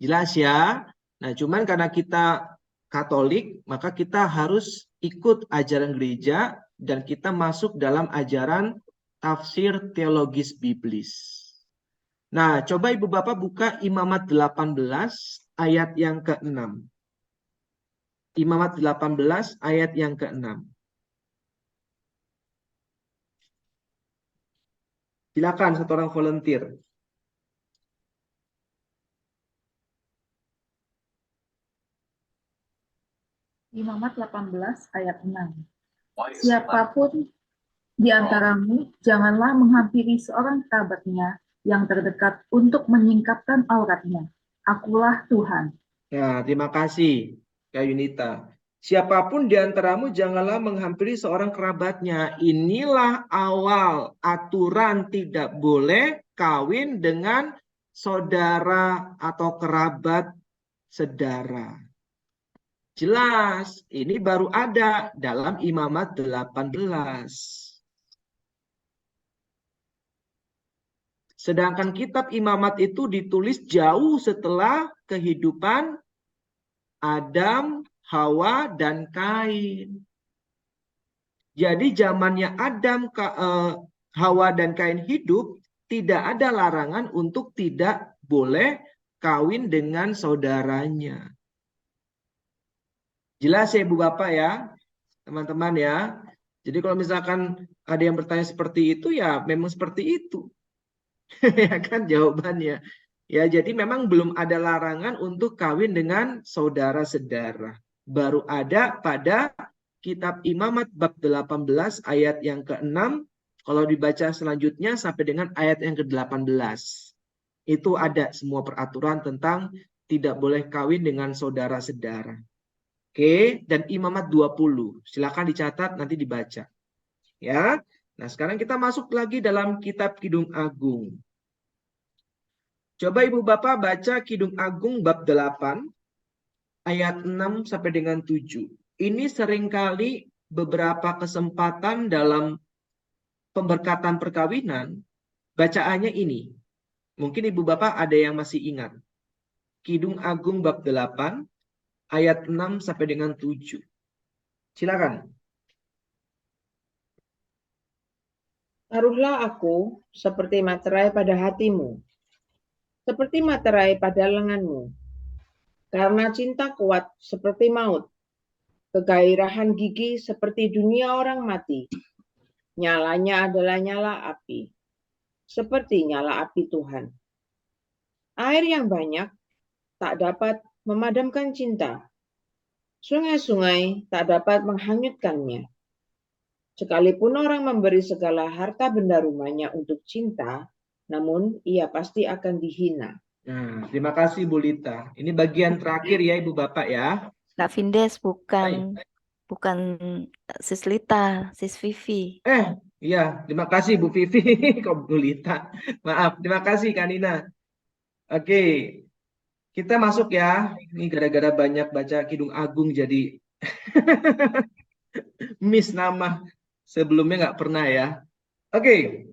Jelas ya? Nah, cuman karena kita Katolik, maka kita harus ikut ajaran gereja dan kita masuk dalam ajaran tafsir teologis biblis. Nah, coba Ibu Bapak buka Imamat 18 ayat yang ke-6. Imamat 18 ayat yang ke-6. Silakan satu orang volunteer. Imamat 18 ayat 6. Siapapun di antaramu janganlah menghampiri seorang kerabatnya yang terdekat untuk menyingkapkan auratnya. Akulah Tuhan. Nah, terima kasih, Kak Yunita. Siapapun di antaramu janganlah menghampiri seorang kerabatnya. Inilah awal aturan tidak boleh kawin dengan saudara atau kerabat sedara. Jelas, ini baru ada dalam Imamat 18. Sedangkan kitab Imamat itu ditulis jauh setelah kehidupan Adam, Hawa, dan Kain. Jadi zamannya Adam, Hawa, dan Kain hidup, tidak ada larangan untuk tidak boleh kawin dengan saudaranya. Jelas ya Ibu Bapak ya, teman-teman ya. Jadi kalau misalkan ada yang bertanya seperti itu, ya memang seperti itu. Ya kan jawabannya. Ya, jadi memang belum ada larangan untuk kawin dengan saudara-saudara. Baru ada pada kitab Imamat bab 18 ayat yang ke-6. Kalau dibaca selanjutnya sampai dengan ayat yang ke-18. Itu ada semua peraturan tentang tidak boleh kawin dengan saudara-saudara. Oke, dan Imamat 20. Silakan dicatat nanti dibaca. Ya. Nah, sekarang kita masuk lagi dalam kitab Kidung Agung. Coba Ibu Bapak baca Kidung Agung bab 8 ayat 6 sampai dengan 7. Ini seringkali beberapa kesempatan dalam pemberkatan perkawinan bacaannya ini. Mungkin Ibu Bapak ada yang masih ingat. Kidung Agung bab 8 ayat 6 sampai dengan 7. Silakan. Taruhlah aku seperti materai pada hatimu, seperti materai pada lenganmu. Karena cinta kuat seperti maut, kegairahan gigi seperti dunia orang mati. Nyalanya adalah nyala api, seperti nyala api Tuhan. Air yang banyak tak dapat memadamkan cinta. Sungai-sungai tak dapat menghanyutkannya. Sekalipun orang memberi segala harta benda rumahnya untuk cinta, namun ia pasti akan dihina. Nah, terima kasih Bu Lita. Ini bagian terakhir ya Ibu Bapak ya. Kak Vindes bukan Sis Lita, Sis Vivi. Iya, terima kasih Bu Vivi. Kok Bu Lita? Maaf, terima kasih Kak Nina. Oke, kita masuk ya. Ini gara-gara banyak baca Kidung Agung jadi miss nama. Sebelumnya nggak pernah ya. Oke.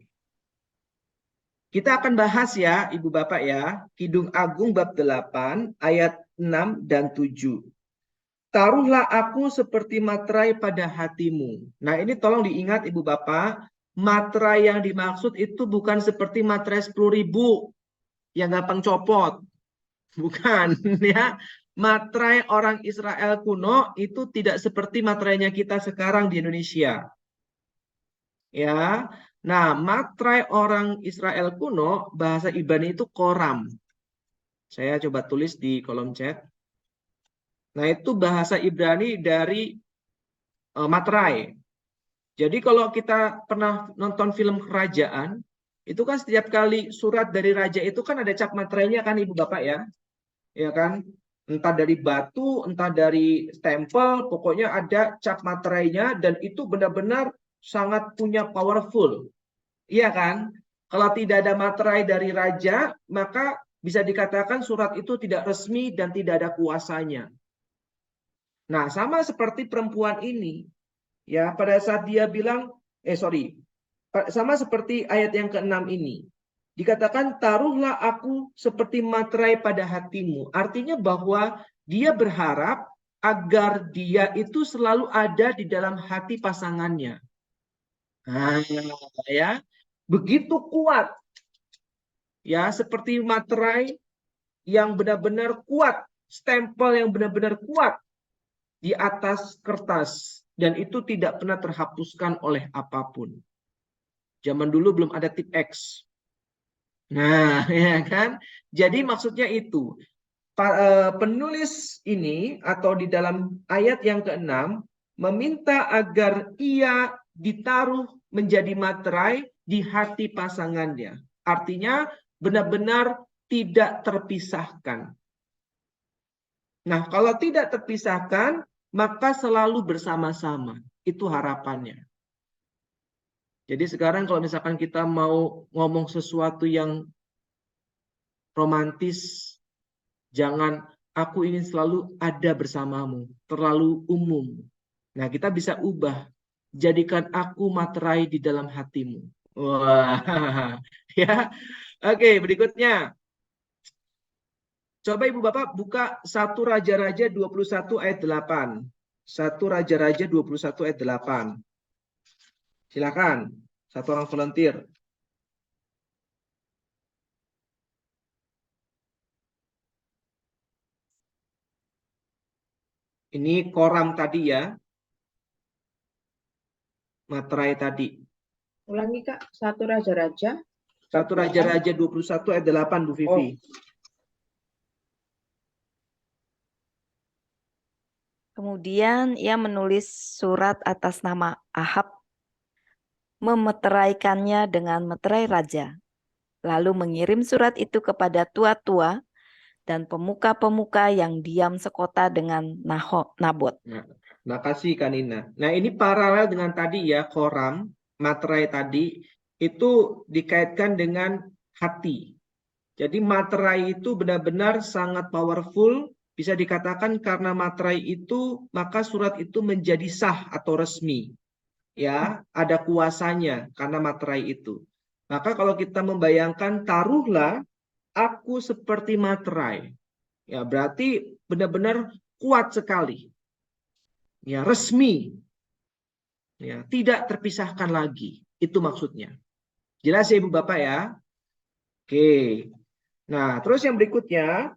Kita akan bahas ya Ibu Bapak ya. Kidung Agung bab 8 ayat 6 dan 7. Taruhlah aku seperti materai pada hatimu. Nah ini tolong diingat Ibu Bapak. Materai yang dimaksud itu bukan seperti materai 10.000 yang gampang copot. Bukan ya. Materai orang Israel kuno itu tidak seperti materainya kita sekarang di Indonesia. Ya, nah materai orang Israel kuno bahasa Ibrani itu koram. Saya coba tulis di kolom chat. Nah itu bahasa Ibrani dari materai. Jadi kalau kita pernah nonton film kerajaan, itu kan setiap kali surat dari raja itu kan ada cap materainya kan Ibu Bapak ya, ya kan? Entah dari batu, entah dari stempel, pokoknya ada cap materainya dan itu benar-benar sangat punya powerful. Iya kan? Kalau tidak ada materai dari raja, maka bisa dikatakan surat itu tidak resmi dan tidak ada kuasanya. Nah, sama seperti perempuan ini. Ya, pada saat dia bilang, sama seperti ayat yang ke-6 ini. Dikatakan, taruhlah aku seperti materai pada hatimu. Artinya bahwa dia berharap agar dia itu selalu ada di dalam hati pasangannya. Nah, ya, begitu kuat. Ya, seperti materai yang benar-benar kuat, stempel yang benar-benar kuat di atas kertas, dan itu tidak pernah terhapuskan oleh apapun. Zaman dulu belum ada tip X. Nah, ya kan? Jadi maksudnya itu, penulis ini atau di dalam ayat yang ke-6 meminta agar ia ditaruh menjadi materai di hati pasangannya. Artinya benar-benar tidak terpisahkan. Nah, kalau tidak terpisahkan, maka selalu bersama-sama. Itu harapannya. Jadi sekarang kalau misalkan kita mau ngomong sesuatu yang romantis, jangan aku ingin selalu ada bersamamu, terlalu umum. Nah, kita bisa ubah. Jadikan aku materai di dalam hatimu. Wah, ya. Oke, berikutnya. Coba Ibu Bapak buka 1 Raja-Raja 21 ayat 8. 1 Raja-Raja 21 ayat 8. Silakan, satu orang volunteer. Ini koram tadi ya. Materai tadi. Ulangi Kak, 1 Raja-Raja. 1 Raja-Raja 21 ayat 8 Bu Vivi. Kemudian ia menulis surat atas nama Ahab, memeteraikannya dengan meterai raja, lalu mengirim surat itu kepada tua-tua dan pemuka-pemuka yang diam sekota dengan Nabot. Nah, makasih Kanina. Nah, ini paralel dengan tadi ya, koram, materai tadi, itu dikaitkan dengan hati. Jadi materai itu benar-benar sangat powerful, bisa dikatakan karena materai itu, maka surat itu menjadi sah atau resmi. Ya, ada kuasanya karena materai itu. Maka kalau kita membayangkan, taruhlah aku seperti materai. Ya, berarti benar-benar kuat sekali. Ya, resmi. Ya, tidak terpisahkan lagi. Itu maksudnya. Jelas ya Ibu Bapak ya? Oke. Nah, terus yang berikutnya,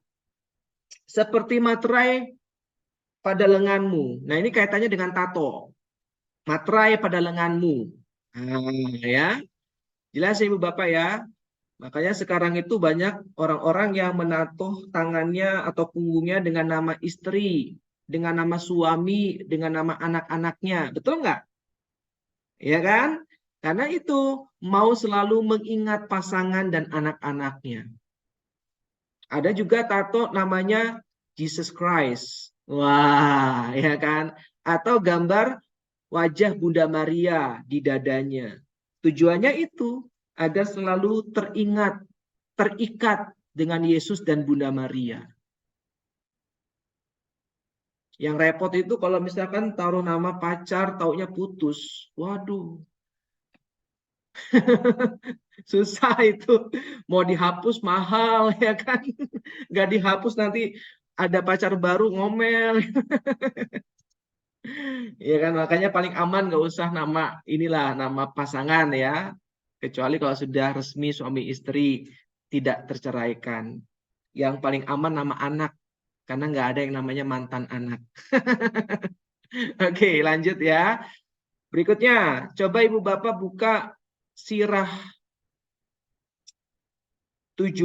seperti materai pada lenganmu. Nah, ini kaitannya dengan tato. Materai pada lenganmu. Nah, ya. Jelas ya Ibu Bapak ya? Makanya sekarang itu banyak orang-orang yang menato tangannya atau punggungnya dengan nama istri, dengan nama suami, dengan nama anak-anaknya. Betul nggak? Ya kan? Karena itu mau selalu mengingat pasangan dan anak-anaknya. Ada juga tato namanya Jesus Christ. Wah, ya kan? Atau gambar wajah Bunda Maria di dadanya. Tujuannya itu agar selalu teringat, terikat dengan Yesus dan Bunda Maria. Yang repot itu kalau misalkan taruh nama pacar, taunya putus. Waduh. Susah itu. Mau dihapus mahal ya kan. Nggak dihapus nanti ada pacar baru ngomel. Ya kan, makanya paling aman nggak usah nama inilah, nama pasangan ya. Kecuali kalau sudah resmi suami istri tidak terceraikan. Yang paling aman nama anak. Karena nggak ada yang namanya mantan anak. Oke, lanjut ya. Berikutnya, coba Ibu Bapak buka Sirah 17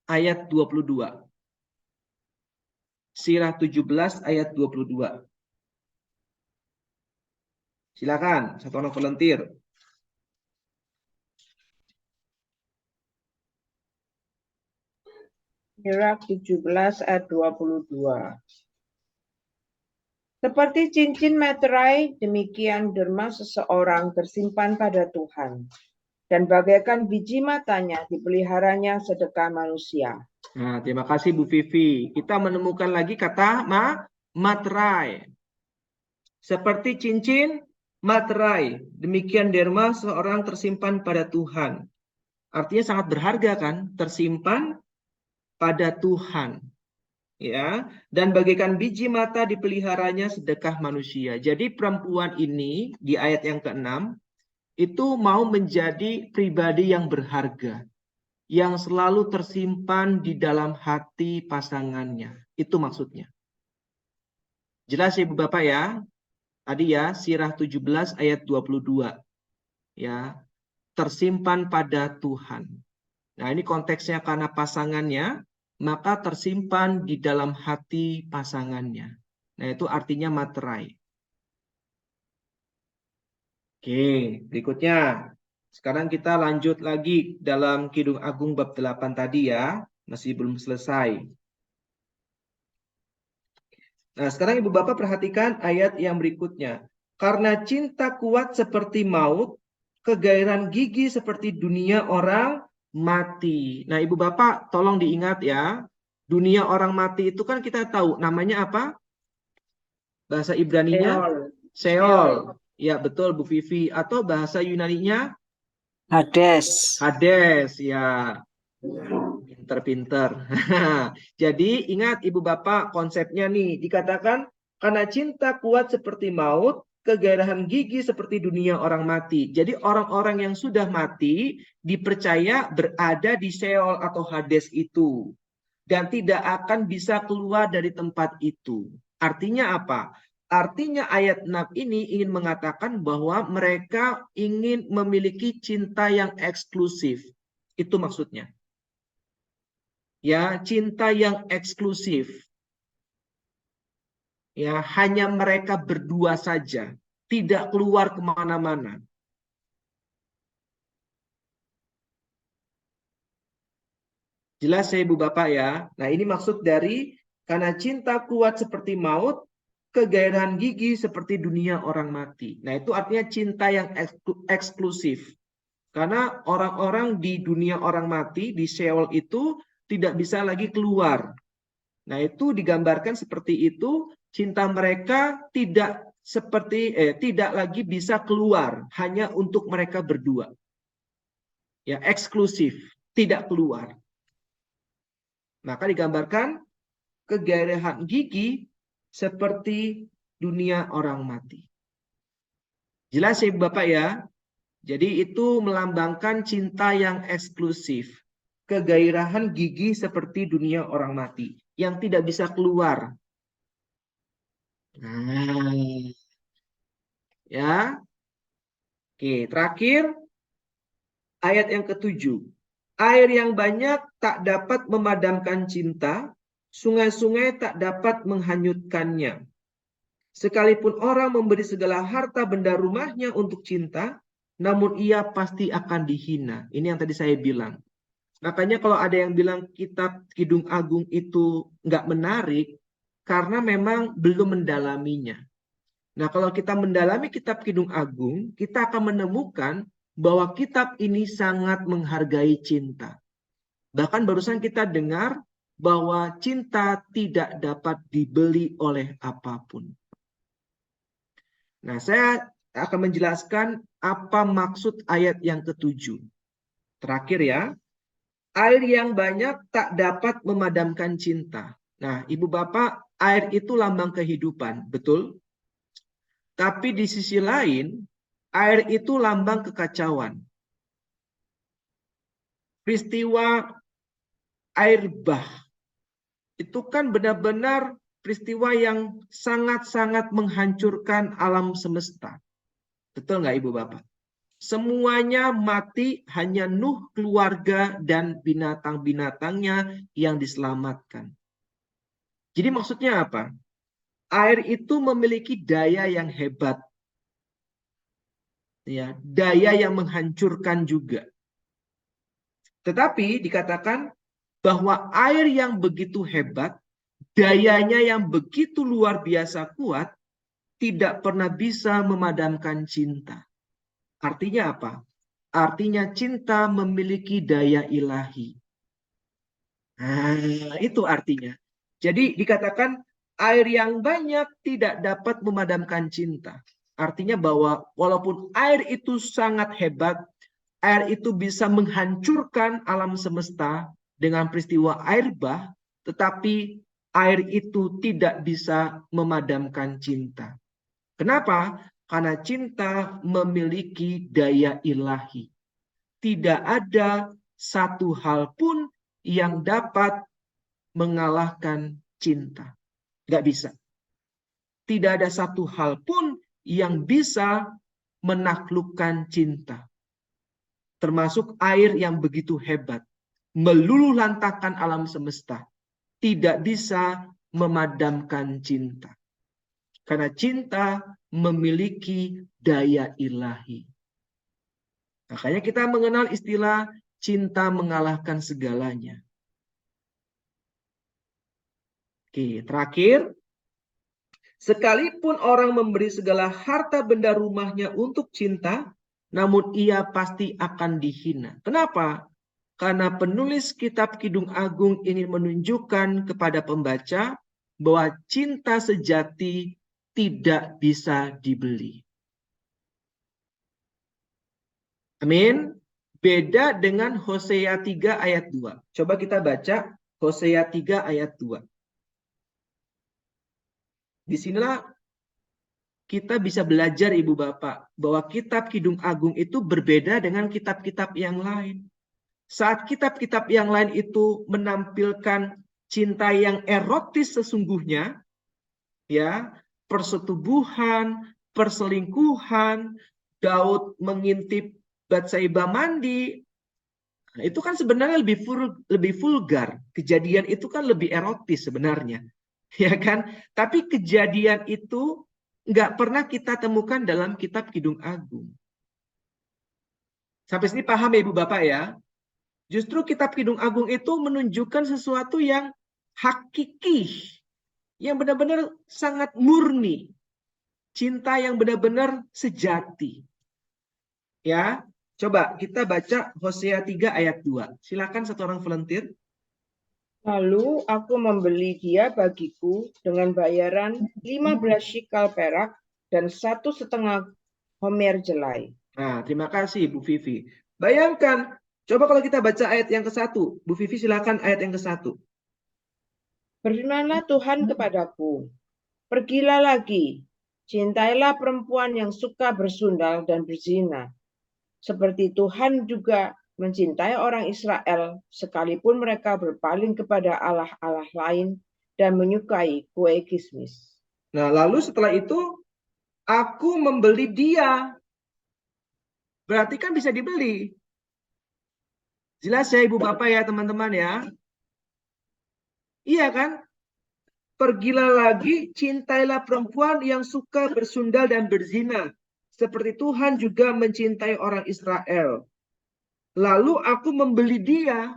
ayat 22. Sirah 17 ayat 22. Silakan, satu orang volunteer. Sirah 17 ayat 22. Seperti cincin meterai, demikian derma seseorang tersimpan pada Tuhan. Dan bagaikan biji matanya dipeliharanya sedekah manusia. Nah, terima kasih Bu Vivi. Kita menemukan lagi kata materai. Seperti cincin materai, demikian derma seorang tersimpan pada Tuhan. Artinya sangat berharga kan, tersimpan pada Tuhan. Ya, dan bagaikan biji mata dipeliharanya sedekah manusia. Jadi perempuan ini di ayat yang ke-6 itu mau menjadi pribadi yang berharga. yang selalu tersimpan di dalam hati pasangannya. Itu maksudnya. Jelas ya Ibu Bapak ya? Tadi ya, Sirah 17 ayat 22. Ya, tersimpan pada Tuhan. Nah, ini konteksnya karena pasangannya, maka tersimpan di dalam hati pasangannya. Nah, itu artinya materai. Oke, berikutnya. Sekarang kita lanjut lagi dalam Kidung Agung bab 8 tadi ya. Masih belum selesai. Nah, sekarang Ibu Bapak perhatikan ayat yang berikutnya. Karena cinta kuat seperti maut, kegairahan gigi seperti dunia orang mati. Nah, Ibu Bapak tolong diingat ya. Dunia orang mati itu kan kita tahu namanya apa? Bahasa Ibraninya Sheol. Ya, betul Bu Vivi. Atau bahasa Yunaninya Hades. Hades, ya. Pinter-pinter. Jadi ingat Ibu Bapak konsepnya nih. Dikatakan karena cinta kuat seperti maut, kegairahan gigi seperti dunia orang mati. Jadi orang-orang yang sudah mati dipercaya berada di Sheol atau Hades itu. Dan tidak akan bisa keluar dari tempat itu. Artinya apa? Artinya ayat 6 ini ingin mengatakan bahwa mereka ingin memiliki cinta yang eksklusif. Itu maksudnya. Ya, cinta yang eksklusif. Ya, hanya mereka berdua saja. Tidak keluar kemana-mana. Jelas ya Ibu Bapak ya. Nah, ini maksud dari karena cinta kuat seperti maut, kegairahan gigi seperti dunia orang mati. Nah, itu artinya cinta yang eksklusif. Karena orang-orang di dunia orang mati, di Sheol itu tidak bisa lagi keluar. Nah, itu digambarkan seperti itu, cinta mereka tidak lagi bisa keluar, hanya untuk mereka berdua. Ya, eksklusif, tidak keluar. Maka digambarkan kegairahan gigi seperti dunia orang mati. Jelas ya Bapak ya? Jadi itu melambangkan cinta yang eksklusif. Kegairahan gigi seperti dunia orang mati. Yang tidak bisa keluar. Nah, ya. Oke, terakhir. Ayat yang ke-7. Air yang banyak tak dapat memadamkan cinta. Sungai-sungai tak dapat menghanyutkannya. Sekalipun orang memberi segala harta benda rumahnya untuk cinta, namun ia pasti akan dihina. Ini yang tadi saya bilang. Makanya kalau ada yang bilang kitab Kidung Agung itu nggak menarik, karena memang belum mendalaminya. Nah, kalau kita mendalami kitab Kidung Agung, kita akan menemukan bahwa kitab ini sangat menghargai cinta. Bahkan barusan kita dengar bahwa cinta tidak dapat dibeli oleh apapun. Nah, saya akan menjelaskan apa maksud ayat yang ke-7. Terakhir ya. Air yang banyak tak dapat memadamkan cinta. Nah, Ibu Bapak, air itu lambang kehidupan, betul? Tapi di sisi lain, air itu lambang kekacauan. Peristiwa air bah itu kan benar-benar peristiwa yang sangat-sangat menghancurkan alam semesta. Betul nggak Ibu Bapak? Semuanya mati, hanya Nuh, keluarga, dan binatang-binatangnya yang diselamatkan. Jadi maksudnya apa? Air itu memiliki daya yang hebat. Ya, daya yang menghancurkan juga. Tetapi dikatakan bahwa air yang begitu hebat, dayanya yang begitu luar biasa kuat, tidak pernah bisa memadamkan cinta. Artinya apa? Artinya cinta memiliki daya ilahi. Nah, itu artinya. Jadi dikatakan air yang banyak tidak dapat memadamkan cinta. Artinya bahwa walaupun air itu sangat hebat, air itu bisa menghancurkan alam semesta dengan peristiwa air bah, tetapi air itu tidak bisa memadamkan cinta. Kenapa? Karena cinta memiliki daya ilahi. Tidak ada satu hal pun yang dapat mengalahkan cinta. Nggak bisa. Tidak ada satu hal pun yang bisa menaklukkan cinta. Termasuk air yang begitu hebat, meluluhlantahkan alam semesta, tidak bisa memadamkan cinta. Karena cinta memiliki daya ilahi. Makanya kita mengenal istilah cinta mengalahkan segalanya. Oke, terakhir. Sekalipun orang memberi segala harta benda rumahnya untuk cinta, namun ia pasti akan dihina. Kenapa? Karena penulis kitab Kidung Agung ingin menunjukkan kepada pembaca bahwa cinta sejati tidak bisa dibeli. Amin. Beda dengan Hosea 3 ayat 2. Coba kita baca Hosea 3 ayat 2. Disinilah kita bisa belajar Ibu Bapak bahwa kitab Kidung Agung itu berbeda dengan kitab-kitab yang lain. Saat kitab-kitab yang lain itu menampilkan cinta yang erotis sesungguhnya, ya, persetubuhan, perselingkuhan, Daud mengintip Batsaibah mandi, nah, itu kan sebenarnya lebih vulgar. Kejadian itu kan lebih erotis sebenarnya. Ya kan? Tapi kejadian itu nggak pernah kita temukan dalam kitab Kidung Agung. Sampai sini paham ya Ibu Bapak ya? Justru kitab Kidung Agung itu menunjukkan sesuatu yang hakiki, yang benar-benar sangat murni. Cinta yang benar-benar sejati. Ya, coba kita baca Hosea 3 ayat 2. Silakan satu orang volunteer. Lalu aku membeli dia bagiku dengan bayaran 15 shikal perak dan 1,5 homer jelai. Nah, terima kasih Bu Vivi. Bayangkan, coba kalau kita baca ayat yang ke-1. Bu Vivi silakan ayat yang ke-1. Berfirmanlah Tuhan kepadaku, pergilah lagi, cintailah perempuan yang suka bersundal dan berzina. Seperti Tuhan juga mencintai orang Israel, sekalipun mereka berpaling kepada allah-allah lain dan menyukai kue kismis. Nah, lalu setelah itu, aku membeli dia. Berarti kan bisa dibeli. Jelas ya Ibu Bapak ya teman-teman ya. Iya kan? Pergilah lagi, cintailah perempuan yang suka bersundal dan berzina. Seperti Tuhan juga mencintai orang Israel. Lalu aku membeli dia.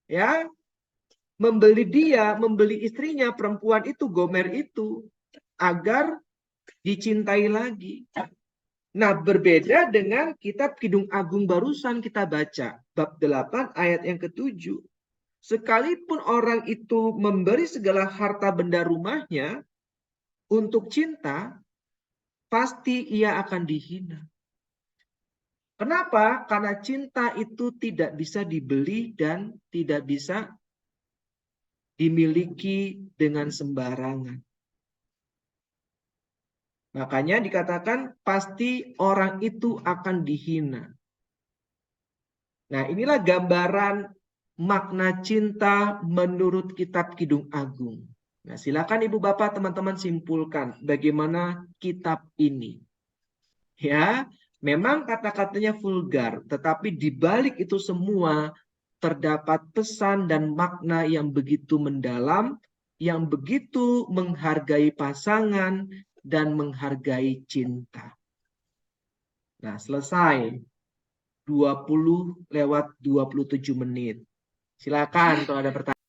Ya, membeli dia, membeli istrinya, perempuan itu, Gomer itu, agar dicintai lagi. Nah, berbeda dengan kitab Kidung Agung barusan kita baca, bab 8 ayat yang ke-7. Sekalipun orang itu memberi segala harta benda rumahnya untuk cinta, pasti ia akan dihina. Kenapa? Karena cinta itu tidak bisa dibeli dan tidak bisa dimiliki dengan sembarangan. Makanya dikatakan pasti orang itu akan dihina. Nah, inilah gambaran makna cinta menurut kitab Kidung Agung. Nah, silakan Ibu Bapak teman-teman simpulkan bagaimana kitab ini. Ya, memang kata-katanya vulgar, tetapi di balik itu semua terdapat pesan dan makna yang begitu mendalam, yang begitu menghargai pasangan dan menghargai cinta. Nah, selesai. 20 lewat 27 menit. Silakan kalau ada pertanyaan.